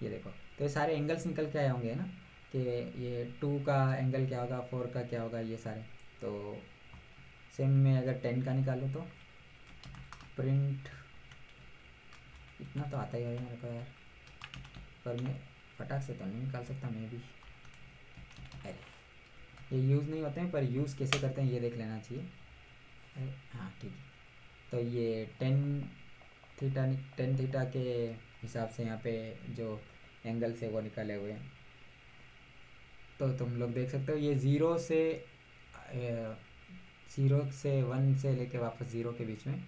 ये देखो तो ये सारे एंगल्स निकल के आए होंगे ना, कि ये 2 का एंगल क्या होगा, 4 का क्या होगा, ये सारे। तो सेम में अगर 10 का निकालूँ तो प्रिंट, इतना तो आता ही है मेरे को यार, पर मैं फटाक से तो नहीं निकाल सकता मैं भी। अरे ये यूज़ नहीं होते हैं, पर यूज़ कैसे करते हैं ये देख लेना चाहिए। अरे हाँ ठीक है, तो ये 10 थीटा के हिसाब से यहाँ पे जो एंगल्स है वो निकाले हुए हैं। तो तुम लोग देख सकते हो ये 0 से 1 से लेके वापस 0 के बीच में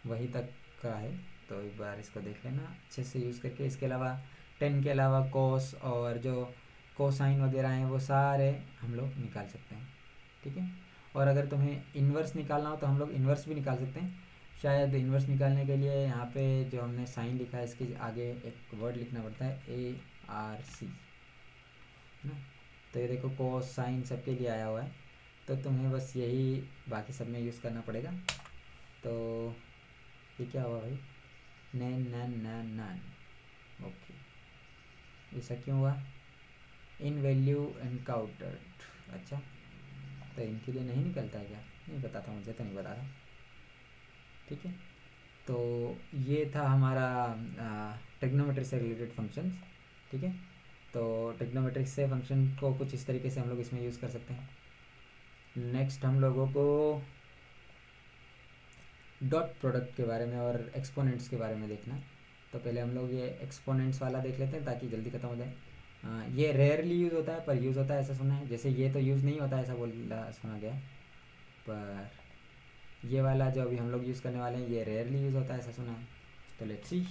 वहीं तक का है। तो एक बार इसको देख लेना अच्छे से यूज़ करके। इसके अलावा 10 के अलावा कोस और जो कोसाइन वगैरह हैं वो सारे हम लोग निकाल सकते हैं। ठीक है, और अगर तुम्हें इन्वर्स निकालना हो तो हम लोग इन्वर्स भी निकाल सकते हैं। शायद इन्वर्स निकालने के लिए यहाँ पे जो हमने साइन लिखा है इसके आगे एक वर्ड लिखना पड़ता है ARC ना। तो ये देखो कोस साइन सबके लिए आया हुआ है, तो तुम्हें बस यही बाकी सब में यूज़ करना पड़ेगा। तो ये क्या हुआ भाई, नैन ओके, ऐसा क्यों हुआ, इन वैल्यू एनकाउंटर्ड। अच्छा, तो इनके लिए नहीं निकलता है क्या, नहीं पता था मुझे, तो नहीं बता रहा। ठीक है, तो ये था हमारा ट्रिग्नोमेट्री से रिलेटेड फंक्शंस। ठीक है, तो ट्रिग्नोमेट्रिक से फंक्शन को कुछ इस तरीके से हम लोग इसमें यूज़ कर सकते हैं। नेक्स्ट हम लोगों को डॉट प्रोडक्ट के बारे में और एक्सपोनेंट्स के बारे में देखना। तो पहले हम लोग ये एक्सपोनेंट्स वाला देख लेते हैं ताकि जल्दी ख़त्म हो जाए। ये रेयरली यूज़ होता है पर यूज़ होता है ऐसा सुना है, जैसे ये तो यूज़ नहीं होता ऐसा सुना गया है, पर ये वाला जो अभी हम लोग यूज़ करने वाले हैं ये रेयरली यूज़ होता है ऐसा सुना है। तो लेट्स सी,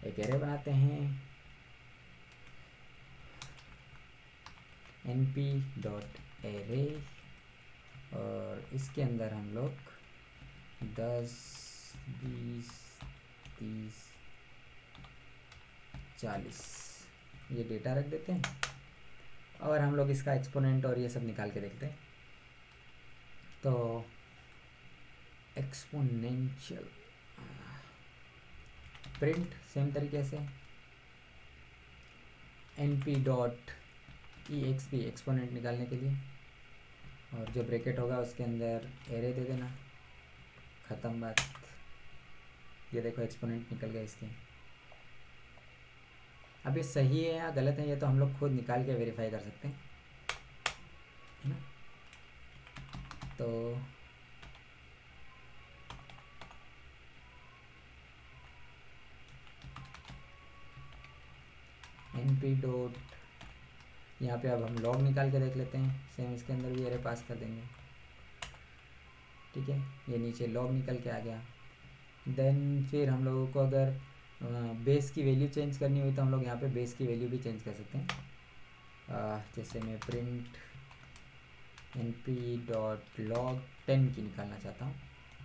एक एरे बनाते हैं np.array और इसके अंदर हम लोग 10 20 30 40 ये डेटा रख देते हैं और हम लोग इसका एक्सपोनेंट और ये सब निकाल के देखते हैं। तो एक्सपोनेंशियल प्रिंट सेम तरीके से np.exp एक्सपोनेंट निकालने के लिए, और जो ब्रैकेट होगा उसके अंदर एरे दे देना, ख़त्म बात। ये देखो एक्सपोनेंट निकल गया इसके। अब ये सही है या गलत है ये तो हम लोग खुद निकाल के वेरीफाई कर सकते हैं, है ना। तो np डॉट, यहाँ पे अब हम लॉग निकाल के देख लेते हैं, सेम इसके अंदर भी एरे पास कर देंगे। ठीक है, ये नीचे लॉग निकल के आ गया। देन फिर हम लोगों को अगर बेस की वैल्यू चेंज करनी हुई तो हम लोग यहाँ पे बेस की वैल्यू भी चेंज कर सकते हैं। जैसे मैं प्रिंट np.log 10 की निकालना चाहता हूँ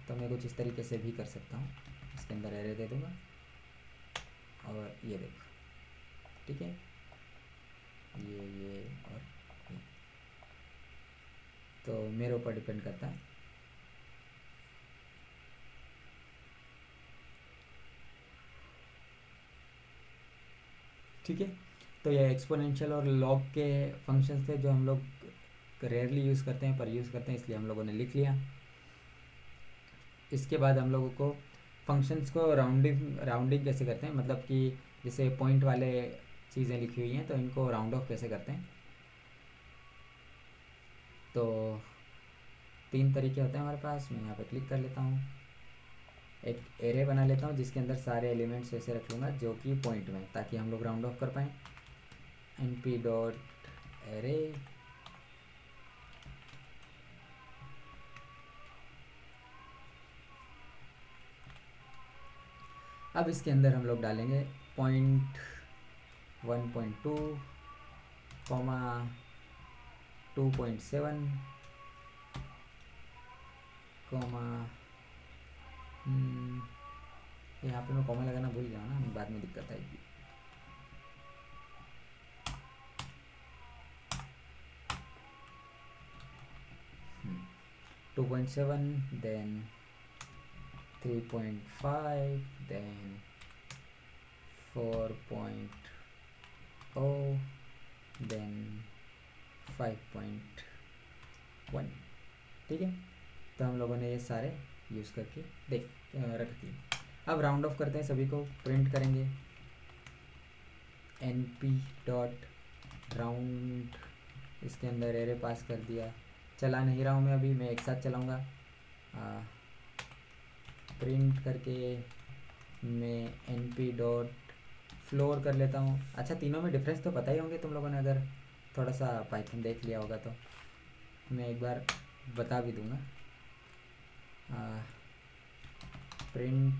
तो मैं कुछ इस तरीके से भी कर सकता हूँ। इसके अंदर एरे दे दूँगा और ये देखो, ठीक है, ये और ये, तो मेरे ऊपर डिपेंड करता है। ठीक है, तो ये एक्सपोनेंशियल और लॉग के फंक्शंस थे जो हम लोग रेयरली यूज़ करते हैं पर यूज़ करते हैं, इसलिए हम लोगों ने लिख लिया। इसके बाद हम लोगों को फंक्शंस को राउंडिंग कैसे करते हैं, मतलब कि जैसे पॉइंट वाले चीज़ें लिखी हुई हैं तो इनको राउंड ऑफ कैसे करते हैं। तो 3 तरीके होते हैं हमारे पास। मैं यहाँ पे क्लिक कर लेता हूँ, एक एरे बना लेता हूँ जिसके अंदर सारे एलिमेंट्स ऐसे रख लूँगा जो कि पॉइंट में, ताकि हम लोग राउंड ऑफ कर पाएँ। np.array अब इसके अंदर हम लोग डालेंगे पॉइंट 1.2 कॉमा 2.7 कॉमा यहाँ पे मैं कॉमा लगाना भूल गया ना, बाद में दिक्कत आएगी। hmm, 2.7 then 3.5 then 4.0 then 5.1। ठीक है, तो हम लोगों ने ये सारे यूज़ करके रख दिए। अब राउंड ऑफ करते हैं, सभी को प्रिंट करेंगे np.round, इसके अंदर एरे पास कर दिया। चला नहीं रहा हूँ मैं अभी, मैं एक साथ चलाऊँगा। प्रिंट करके मैं np.floor कर लेता हूँ। अच्छा, तीनों में डिफरेंस तो पता ही होंगे तुम लोगों ने, अगर थोड़ा सा पाइथन देख लिया होगा तो मैं एक बार बता भी दूँगा। प्रिंट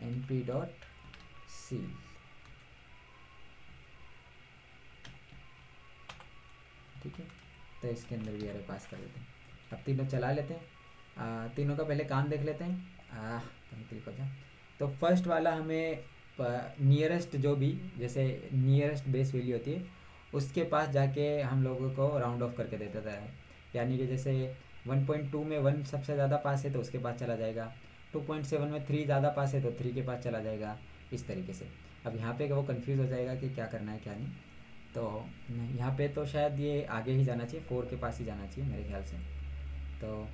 np.seal, ठीक है, तो इसके अंदर भी एरे पास कर देते हैं। अब तीनों चला लेते हैं। तीनों का पहले काम देख लेते हैं। कहीं क्लिक हो जाए तो फर्स्ट वाला हमें नियरेस्ट, जो भी जैसे नियरेस्ट बेस वैल्यू होती है उसके पास जाके हम लोगों को राउंड ऑफ करके देता है। यानी कि जैसे 1.2 में 1 सबसे ज़्यादा पास है तो उसके पास चला जाएगा, 2.7 में 3 ज़्यादा पास है तो 3 के पास चला जाएगा, इस तरीके से। अब यहाँ पे वो कंफ्यूज हो जाएगा कि क्या करना है क्या नहीं, तो यहाँ पे तो शायद ये आगे ही जाना चाहिए, 4 के पास ही जाना चाहिए मेरे ख्याल से, तो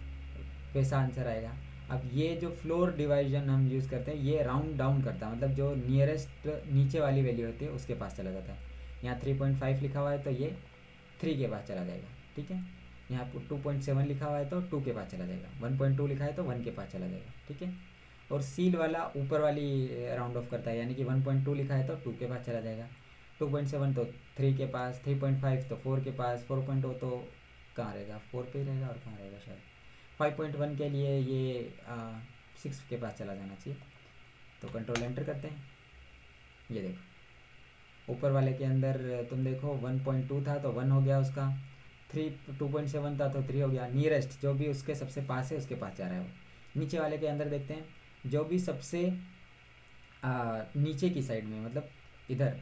वैसा आंसर आएगा। अब ये जो फ्लोर डिवाइजन हम यूज़ करते हैं ये राउंड डाउन करता है, मतलब जो नियरेस्ट नीचे वाली वैल्यू होती है उसके पास चला जाता है। यहाँ 3.5 लिखा हुआ है तो ये 3 के पास चला जाएगा, ठीक है। यहाँ पर 2.7 लिखा हुआ है तो 2 के पास चला जाएगा, 1.2 लिखा है तो 1 के पास चला जाएगा, ठीक है। और सील वाला ऊपर वाली राउंड ऑफ करता है, यानी कि 1.2 लिखा है तो 2 के पास चला जाएगा, 2.7 तो 3 के पास, 3.5 तो 4 के पास, 4.0 तो कहाँ रहेगा, 4 पे ही रहेगा और कहाँ रहेगा शायद 5.1 के लिए ये 6 के पास चला जाना चाहिए। तो कंट्रोल एंटर करते हैं, ये देखो ऊपर वाले के अंदर तुम देखो 1.2 था तो 1 हो गया उसका, 2.7 था तो 3 हो गया। नियरेस्ट जो भी उसके सबसे पास है उसके पास जा रहा है वो। नीचे वाले के अंदर देखते हैं जो भी सबसे नीचे की साइड में, मतलब इधर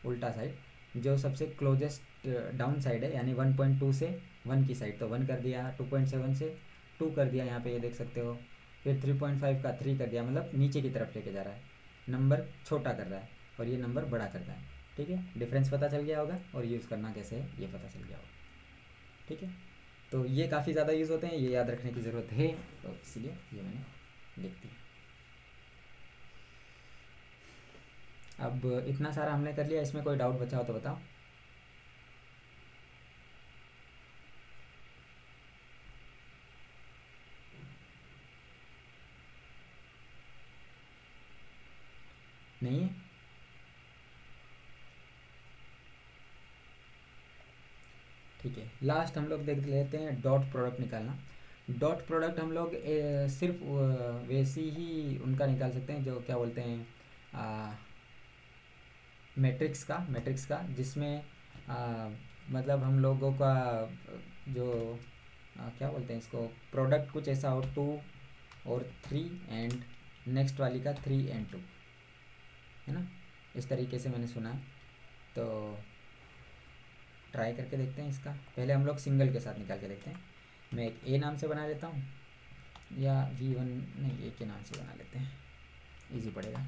उल्टा साइड, जो सबसे क्लोजेस्ट डाउन साइड है, यानी 1.2 से 1 की साइड तो 1 कर दिया, 2.7 से 2 कर दिया, यहाँ पे ये देख सकते हो। फिर 3.5 का 3 कर दिया, मतलब नीचे की तरफ लेके जा रहा है, नंबर छोटा कर रहा है और ये नंबर बड़ा करता है, ठीक है। डिफरेंस पता चल गया होगा और यूज़ करना कैसे है ये पता चल गया होगा, ठीक है। तो ये काफ़ी ज़्यादा यूज़ होते हैं, ये याद रखने की ज़रूरत है, तो इसलिए ये मैंने लिख दिया। अब इतना सारा हमने कर लिया, इसमें कोई डाउट बचा हो तो बताओ। नहीं है? लास्ट हम लोग देख लेते हैं डॉट प्रोडक्ट निकालना। डॉट प्रोडक्ट हम लोग सिर्फ वैसी ही उनका निकाल सकते हैं जो क्या बोलते हैं मैट्रिक्स का जिसमें मतलब हम लोगों का जो क्या बोलते हैं इसको, प्रोडक्ट कुछ ऐसा हो 2 और 3 एंड नेक्स्ट वाली का 3 एंड 2, है ना। इस तरीके से मैंने सुना है, तो ट्राई करके देखते हैं इसका। पहले हम लोग सिंगल के साथ निकाल के देखते हैं। मैं एक ए नाम से बना लेता हूँ, या V1 नहीं, ए के नाम से बना लेते हैं, इजी पड़ेगा।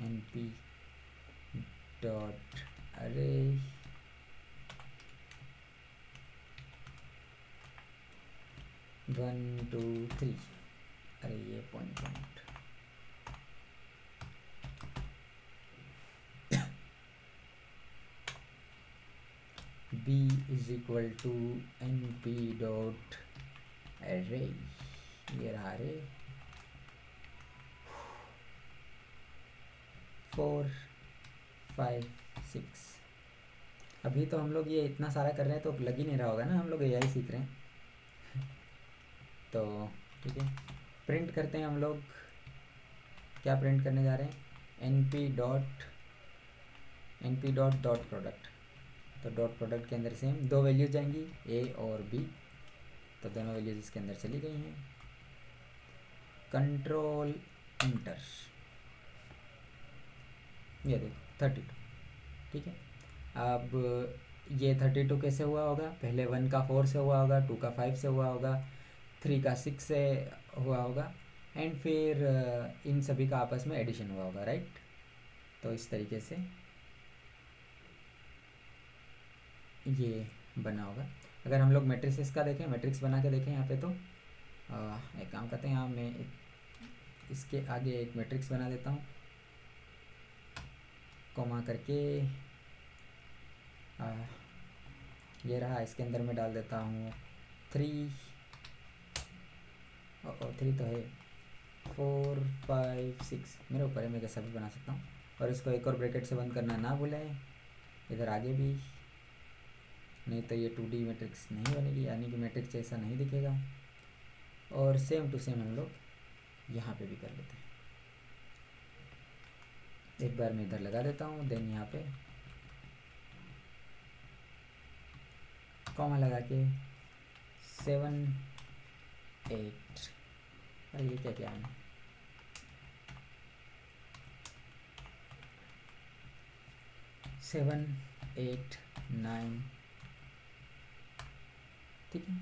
np डॉट अरे 1 2 3, अरे ये point b is equal to np dot array, ये रहा रे 4 5 6। अभी तो हम लोग ये इतना सारा कर रहे हैं तो लग ही नहीं रहा होगा ना, हम लोग AI सीख रहे हैं। तो ठीक है, प्रिंट करते हैं हम लोग। क्या प्रिंट करने जा रहे हैं, np डॉट डॉट प्रोडक्ट। तो डॉट प्रोडक्ट के अंदर सेम 2 वैल्यूज जाएंगी, a और b, तो दोनों वैल्यूज इसके अंदर चली गई हैं। कंट्रोल एंटर, ये देखो 32, ठीक है। अब ये 32 कैसे हुआ होगा, पहले 1 का 4 से हुआ होगा, 2 का 5 से हुआ होगा, 3 का 6 से हुआ होगा, एंड फिर इन सभी का आपस में एडिशन हुआ होगा, राइट। तो इस तरीके से ये बना होगा। अगर हम लोग मैट्रिक्स का देखें, मैट्रिक्स बना के देखें यहाँ पे, तो एक काम करते हैं, यहाँ मैं इसके आगे एक मैट्रिक्स बना देता हूँ, कॉमा करके ये रहा। इसके अंदर मैं डाल देता हूँ 3 और 3 तो है, 4 5 6 मेरे ऊपर है, मैं कैसा भी बना सकता हूँ। और इसको एक और ब्रैकेट से बंद करना ना भूलें, इधर आगे भी, नहीं तो ये 2D मैट्रिक्स नहीं बनेगी, यानी कि मैट्रिक्स जैसा नहीं दिखेगा। और सेम टू सेम हम लोग यहाँ पे भी कर लेते हैं। एक बार मैं इधर लगा देता हूँ, देन यहाँ पे कॉमा लगा के 7 8, अरे ये क्या है, 7 8 9, ठीक है।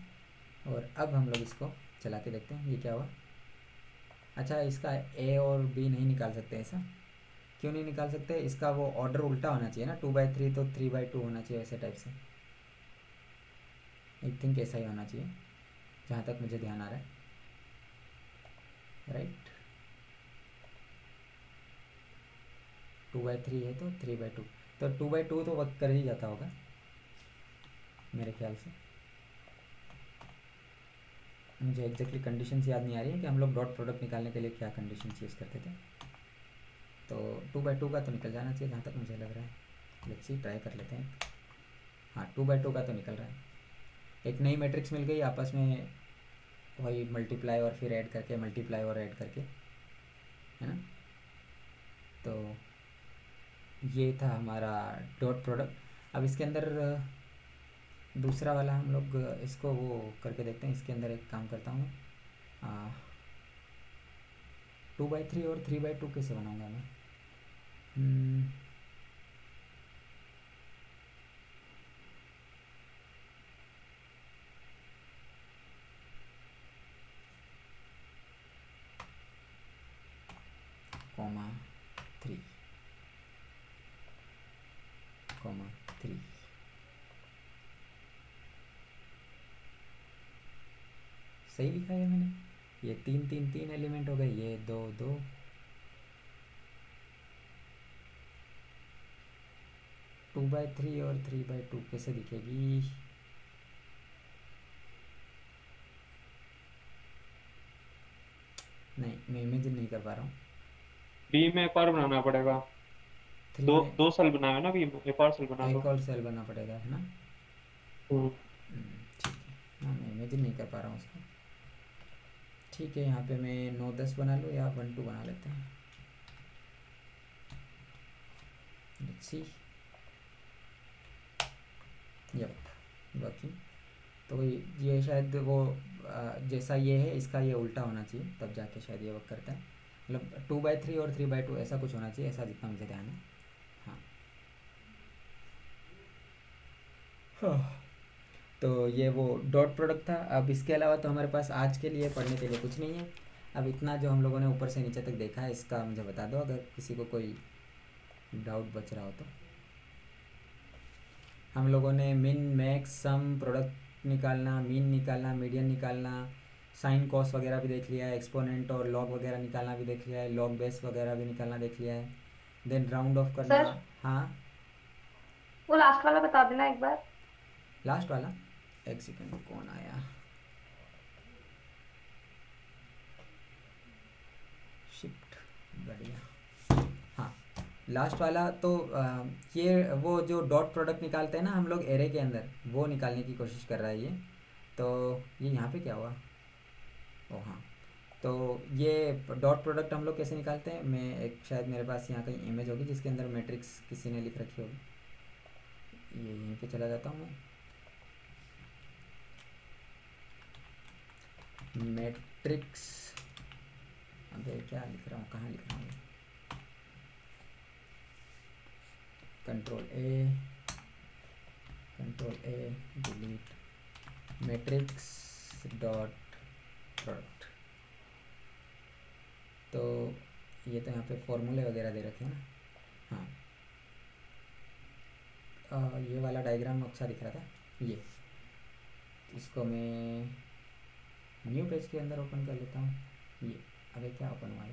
और अब हम लोग इसको चला के देखते हैं ये क्या हुआ। अच्छा, इसका A और B नहीं निकाल सकते, ऐसा क्यों नहीं निकाल सकते, इसका वो ऑर्डर उल्टा होना चाहिए ना, 2/3 तो 3/2 होना चाहिए, ऐसे टाइप से। आई थिंक ऐसा ही होना चाहिए, जहाँ तक मुझे ध्यान आ रहा है, राइट। 2/3 है तो 3/2, तो 2/2 तो वक्त कर ही जाता होगा मेरे ख्याल से। मुझे एग्जैक्टली कंडीशंस याद नहीं आ रही है कि हम लोग डॉट प्रोडक्ट निकालने के लिए क्या कंडीशंस यूज़ करते थे। तो 2/2 का तो निकल जाना चाहिए जहाँ तक मुझे लग रहा है। लेट्स सी, ट्राई कर लेते हैं। हाँ, 2/2 का तो निकल रहा है। एक नई मैट्रिक्स मिल गई, आपस में वही मल्टीप्लाई और फिर ऐड करके, मल्टीप्लाई और ऐड करके, है ना। तो ये था हमारा डॉट प्रोडक्ट। अब इसके अंदर दूसरा वाला हम लोग इसको वो करके देखते हैं। इसके अंदर एक काम करता हूँ, 2/3 और 3/2 कैसे बनाऊँगा मैं। कॉमा 3 सही लिखा है मैंने। ये 3 एलिमेंट हो गए, ये 2 2, 2/3 और 3/2 कैसे दिखेगी। नहीं, मैं इमेजिन नहीं कर पा रहा हूँ। बी में एक और बनाना पड़ेगा, 3 दो में दो सेल बनाया ना बी में, एक और सेल बना एक लो। और सेल बनना पड़ेगा, है ना। ठीक है। हाँ मैं इमेजिन नहीं कर पा रहा हूँ उसको। ठीक है, यहाँ पे मैं 9-10 बना लूँ या 1-2 बना लेते हैं। Let's see. Yup, working. तो ये शायद वो जैसा ये है इसका ये उल्टा होना चाहिए, तब जाके शायद ये वर्क करता है। मतलब 2/3 और 3/2 ऐसा कुछ होना चाहिए, ऐसा जितना मुझे ध्यान है। हाँ हाँ। तो ये वो डॉट प्रोडक्ट था। अब इसके अलावा तो हमारे पास आज के लिए पढ़ने के लिए कुछ नहीं है। अब इतना जो हम लोगों ने ऊपर से नीचे तक देखा है, इसका मुझे बता दो अगर किसी को कोई डाउट बच रहा हो तो। हम लोगों ने मिन मैक्स सम प्रोडक्ट निकालना, मीन निकालना, मीडियन निकालना, साइन कॉस वगैरह भी देख लिया है, एक्सपोनेंट और लॉग वगैरह निकालना भी देख लिया है, लॉग बेस वगैरह भी निकालना देख लिया है। देन राउंड ऑफ करना। सर हाँ वो लास्ट वाला बता देना एक बार। लास्ट वाला, एक सेकंड, कौन आया? शिफ्ट, बढ़िया। हाँ लास्ट वाला तो ये वो जो डॉट प्रोडक्ट निकालते हैं ना हम लोग एरे के अंदर, वो निकालने की कोशिश कर रहा है ये। तो ये यहाँ पे क्या हुआ? ओ हाँ, तो ये डॉट प्रोडक्ट हम लोग कैसे निकालते हैं, मैं एक शायद मेरे पास यहाँ कहीं इमेज होगी जिसके अंदर मैट्रिक्स किसी ने लिख रखी होगी। ये यहीं पे चला जाता हूँ मैं, मैट्रिक्स। अबे क्या लिख रहा हूँ, कहाँ लिख रहा हूँ? कंट्रोल ए डिलीट मैट्रिक्स डॉट प्रोडक्ट। तो ये तो यहाँ पे फॉर्मूले वगैरह दे रखे हैं ना। हाँ ये वाला डायग्राम अच्छा दिख रहा था ये। इसको मैं न्यू पेज के अंदर ओपन कर लेता हूँ। ये अबे क्या ओपन हुआ है?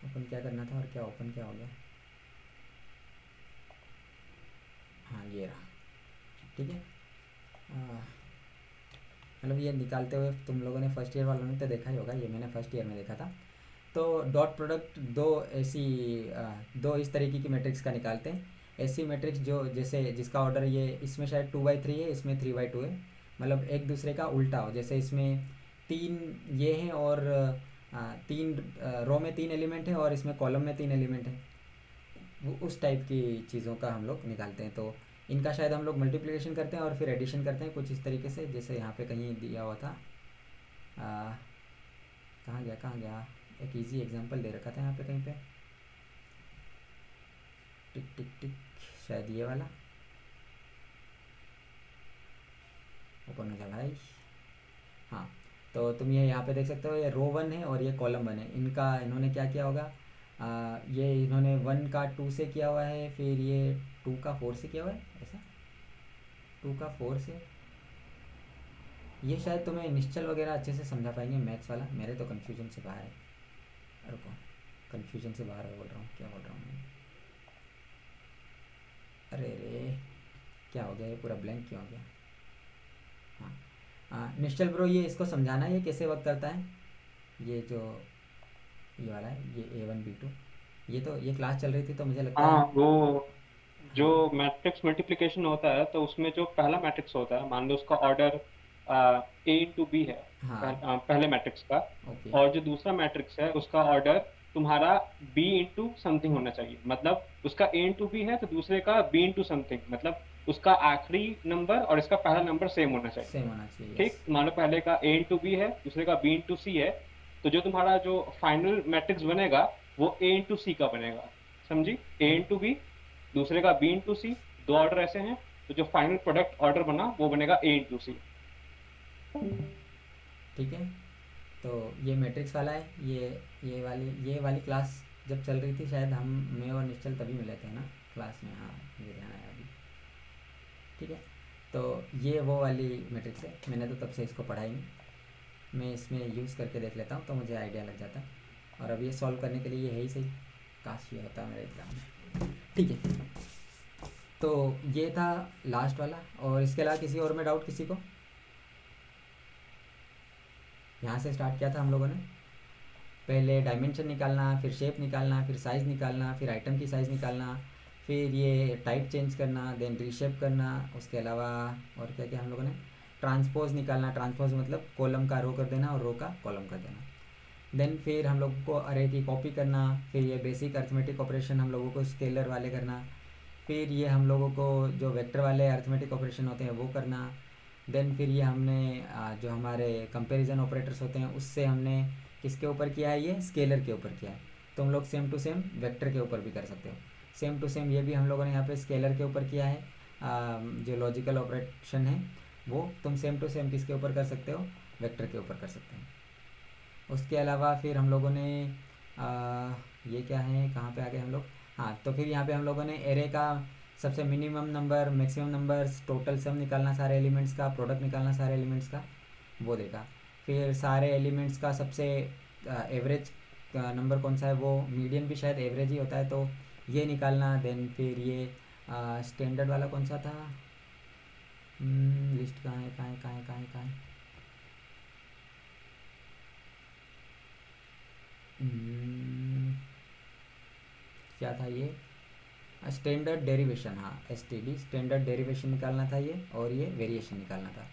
ओपन क्या करना था और क्या ओपन क्या हो गया? हाँ ये रहा, ठीक है। मतलब ये निकालते हुए तुम लोगों ने फर्स्ट ईयर वालों ने तो देखा ही होगा, ये मैंने फर्स्ट ईयर में देखा था। तो डॉट प्रोडक्ट दो इस तरीके की मैट्रिक्स का निकालते हैं। ऐसी मैट्रिक्स जो जैसे जिसका ऑर्डर ये इसमें शायद 2/3 है, इसमें 3/2 है, मतलब एक दूसरे का उल्टा हो। जैसे इसमें 3 ये हैं और 3 रो में 3 एलिमेंट हैं और इसमें कॉलम में 3 एलिमेंट हैं, वो उस टाइप की चीज़ों का हम लोग निकालते हैं। तो इनका शायद हम लोग मल्टीप्लिकेशन करते हैं और फिर एडिशन करते हैं कुछ इस तरीके से, जैसे यहाँ पे कहीं दिया हुआ था। कहाँ गया? एक इजी एग्जांपल दे रखा था यहाँ पे कहीं पे, टिक टिक टिक, शायद ये वाला। ओपन हो जा भाई। हाँ तो तुम ये यहाँ पे देख सकते हो, ये रो 1 है और ये कॉलम 1 है। इनका इन्होंने क्या किया होगा, ये इन्होंने 1 का 2 से किया हुआ है, फिर ये 2 का 4 से किया हुआ है, ऐसा 2 का 4 से। ये शायद तुम्हें निश्चल वगैरह अच्छे से समझा पाएंगे मैथ्स वाला, मेरे तो कन्फ्यूजन से बाहर है। रुको, कन्फ्यूजन से बाहर बोल रहा हूँ, क्या बोल रहा हूँ मैं? अरे रे क्या हो गया, ये पूरा ब्लैंक क्यों हो गया? हाँ निश्चल ब्रो, ये इसको समझाना ये कैसे वर्क करता है। ये जो ये वाला है, ये A1 B2, ये तो ये क्लास चल रही थी तो मुझे लगता है। हाँ वो जो हाँ मैट्रिक्स मल्टीप्लिकेशन होता है तो उसमें जो पहला मैट्रिक्स होता है, मान लो उसका ऑर्डर ए इंटू बी है, हाँ पहले मैट्रिक्स का। ओके और जो दूसरा मैट्रिक्स है उसका ऑर्डर तुम्हारा बी इंटू समथिंग होना चाहिए। मतलब उसका ए इंटू बी है तो दूसरे का बी इंटू समथिंग, मतलब उसका आखिरी नंबर और इसका पहला नंबर सेम होना चाहिए। सेम होना चाहिए, यस। ठीक, मान लो पहले का ए इंटू बी है, दूसरे का बी इंटू सी है, तो जो तुम्हारा जो फाइनल मैट्रिक्स बनेगा वो ए इंटू सी का बनेगा। समझी? ए इंटू बी, दूसरे का बी इंटू सी, दो ऑर्डर ऐसे हैं, तो जो फाइनल प्रोडक्ट ऑर्डर बना वो बनेगा ए इंटू सी। ठीक है, तो ये मैट्रिक्स वाला है। ये वाली क्लास जब चल रही थी शायद मैं और निश्चल तभी मिले थे ना क्लास में। हाँ मुझे ध्यान आया अभी। ठीक है, तो ये वो वाली मैट्रिक्स है, मैंने तो तब से इसको पढ़ा ही नहीं। मैं इसमें यूज़ करके देख लेता हूँ तो मुझे आइडिया लग जाता है। और अब ये सॉल्व करने के लिए ये है ही सही, काश ये होता मेरे एग्ज़ाम में। ठीक है, तो ये था लास्ट वाला। और इसके अलावा किसी और में डाउट किसी को? यहाँ से स्टार्ट किया था हम लोगों ने, पहले डायमेंशन निकालना, फिर शेप निकालना, फिर साइज़ निकालना, फिर आइटम की साइज़ निकालना, फिर ये टाइप चेंज करना, देन रीशेप करना, उसके अलावा और क्या क्या हम लोगों ने ट्रांसपोज निकालना, ट्रांसपोज मतलब कॉलम का रो कर देना और रो का कॉलम कर देना। देन फिर हम लोगों को अरे की कॉपी करना, फिर ये बेसिक अर्थमेटिक ऑपरेशन हम लोगों को स्केलर वाले करना, फिर ये हम लोगों को जो वेक्टर वाले अर्थमेटिक ऑपरेशन होते हैं वो करना। देन फिर ये हमने जो हमारे कंपैरिजन ऑपरेटर्स होते हैं उससे हमने किसके ऊपर किया है, ये स्केलर के ऊपर किया है। तो हम लोग सेम टू सेम वेक्टर के ऊपर भी कर सकते हो। सेम टू सेम ये भी हम लोगों ने यहाँ पे स्केलर के ऊपर किया है। जो लॉजिकल ऑपरेशन है वो तुम सेम टू सेम किसके ऊपर कर सकते हो, वेक्टर के ऊपर कर सकते हो। उसके अलावा फिर हम लोगों ने ये क्या है, कहाँ पे आ गए हम लोग, हाँ तो फिर यहाँ पे हम लोगों ने एरे का सबसे minimum number, maximum numbers, total sum निकालना सारे एलिमेंट्स का, प्रोडक्ट निकालना सारे एलिमेंट्स का, वो देखा। फिर सारे एलिमेंट्स का सबसे एवरेज नंबर कौन सा है, वो मीडियन भी शायद एवरेज ही होता है, तो ये निकालना। देन फिर ये स्टैंडर्ड वाला कौन सा था, लिस्ट कहाँ है कहाँ है कहाँ है कहाँ है कहाँ है, क्या था ये, स्टैंडर्ड डेरिवेशन, हाँ STD स्टैंडर्ड डेरिवेशन निकालना था ये, और ये वेरिएशन निकालना था।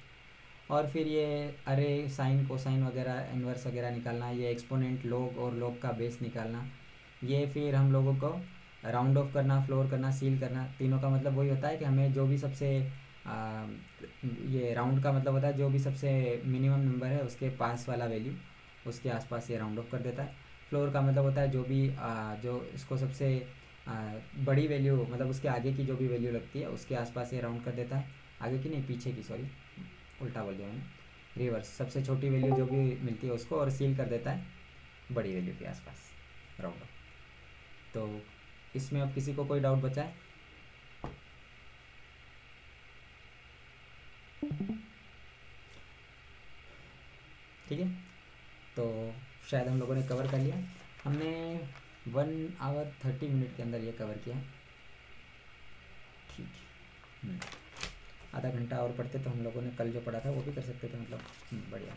और फिर ये अरे साइन कोसाइन वगैरह इन्वर्स वगैरह निकालना, ये एक्सपोनेंट लॉग और लॉग का बेस निकालना। ये फिर हम लोगों को राउंड ऑफ करना, फ्लोर करना, सील करना, तीनों का मतलब वही होता है कि हमें जो भी सबसे ये राउंड का मतलब होता है जो भी सबसे मिनिमम नंबर है उसके पास वाला वैल्यू उसके आसपास ये राउंड ऑफ कर देता है। फ्लोर का मतलब होता है जो भी जो इसको सबसे बड़ी वैल्यू मतलब उसके आगे की जो भी वैल्यू लगती है उसके आसपास ये राउंड कर देता है, आगे की नहीं पीछे की, सॉरी उल्टा बोल दिया मैंने, रिवर्स, सबसे छोटी वैल्यू जो भी मिलती है उसको, और सील कर देता है बड़ी वैल्यू के आसपास राउंड ऑफ। तो इसमें अब किसी को कोई डाउट बचा है? ठीक है, तो शायद हम लोगों ने कवर कर लिया। हमने 1 आवर 30 मिनट के अंदर ये कवर किया। ठीक है, आधा घंटा और पढ़ते तो हम लोगों ने कल जो पढ़ा था वो भी कर सकते थे, मतलब बढ़िया।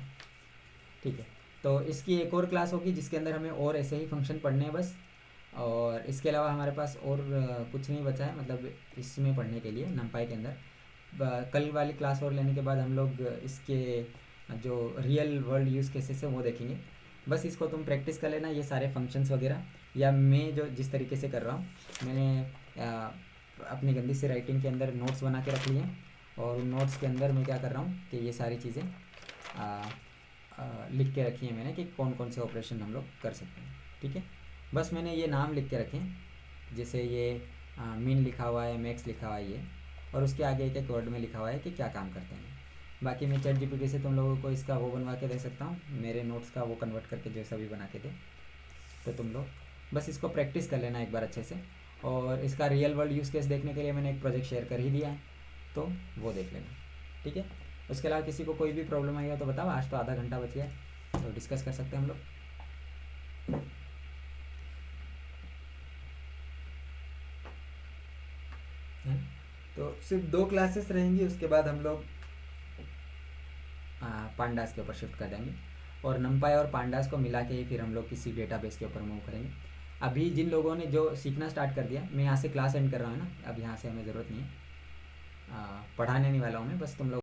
ठीक है, तो इसकी एक और क्लास होगी जिसके अंदर हमें और ऐसे ही फंक्शन पढ़ने हैं बस, और इसके अलावा हमारे पास और कुछ नहीं बचा है मतलब इसमें पढ़ने के लिए नमपाई के अंदर। कल वाली क्लास और लेने के बाद हम लोग इसके जो रियल वर्ल्ड यूज़ केसेस है वो देखेंगे। बस इसको तुम प्रैक्टिस कर लेना, ये सारे फंक्शंस वगैरह, या मैं जो जिस तरीके से कर रहा हूँ मैंने अपनी गंदी से राइटिंग के अंदर नोट्स बना के रख लिए हैं, और उन नोट्स के अंदर मैं क्या कर रहा हूँ कि ये सारी चीज़ें लिख के रखी हैं मैंने कि कौन कौन से ऑपरेशन हम लोग कर सकते हैं। ठीक है, बस मैंने ये नाम लिख के रखे हैं, जैसे ये मीन लिखा हुआ है, मैक्स लिखा हुआ है ये, और उसके आगे एक एक वर्ड में लिखा हुआ है कि क्या काम करते हैं। बाकी मैं ChatGPT से तुम लोगों को इसका वो बनवा के दे सकता हूँ, मेरे नोट्स का वो कन्वर्ट करके जैसा भी बना के दे, तो तुम लोग बस इसको प्रैक्टिस कर लेना एक बार अच्छे से। और इसका रियल वर्ल्ड यूज़ केस देखने के लिए मैंने एक प्रोजेक्ट शेयर कर ही दिया है, तो वो देख लेना। ठीक है, उसके अलावा किसी को कोई भी प्रॉब्लम आई हो तो बताओ, आज तो आधा घंटा बच गया तो डिस्कस कर सकते हैं हम लोग। तो सिर्फ 2 क्लासेस रहेंगी, उसके बाद हम लोग पांडास के ऊपर शिफ्ट कर देंगे, और नमपाई और पांडास को मिला के ही फिर हम लोग किसी डेटाबेस के ऊपर मूव करेंगे। अभी जिन लोगों ने जो सीखना स्टार्ट कर दिया, मैं यहाँ से क्लास एंड कर रहा हूँ ना, अब यहाँ से हमें ज़रूरत नहीं है, पढ़ाने नहीं वाला हूँ मैं, बस तुम लोग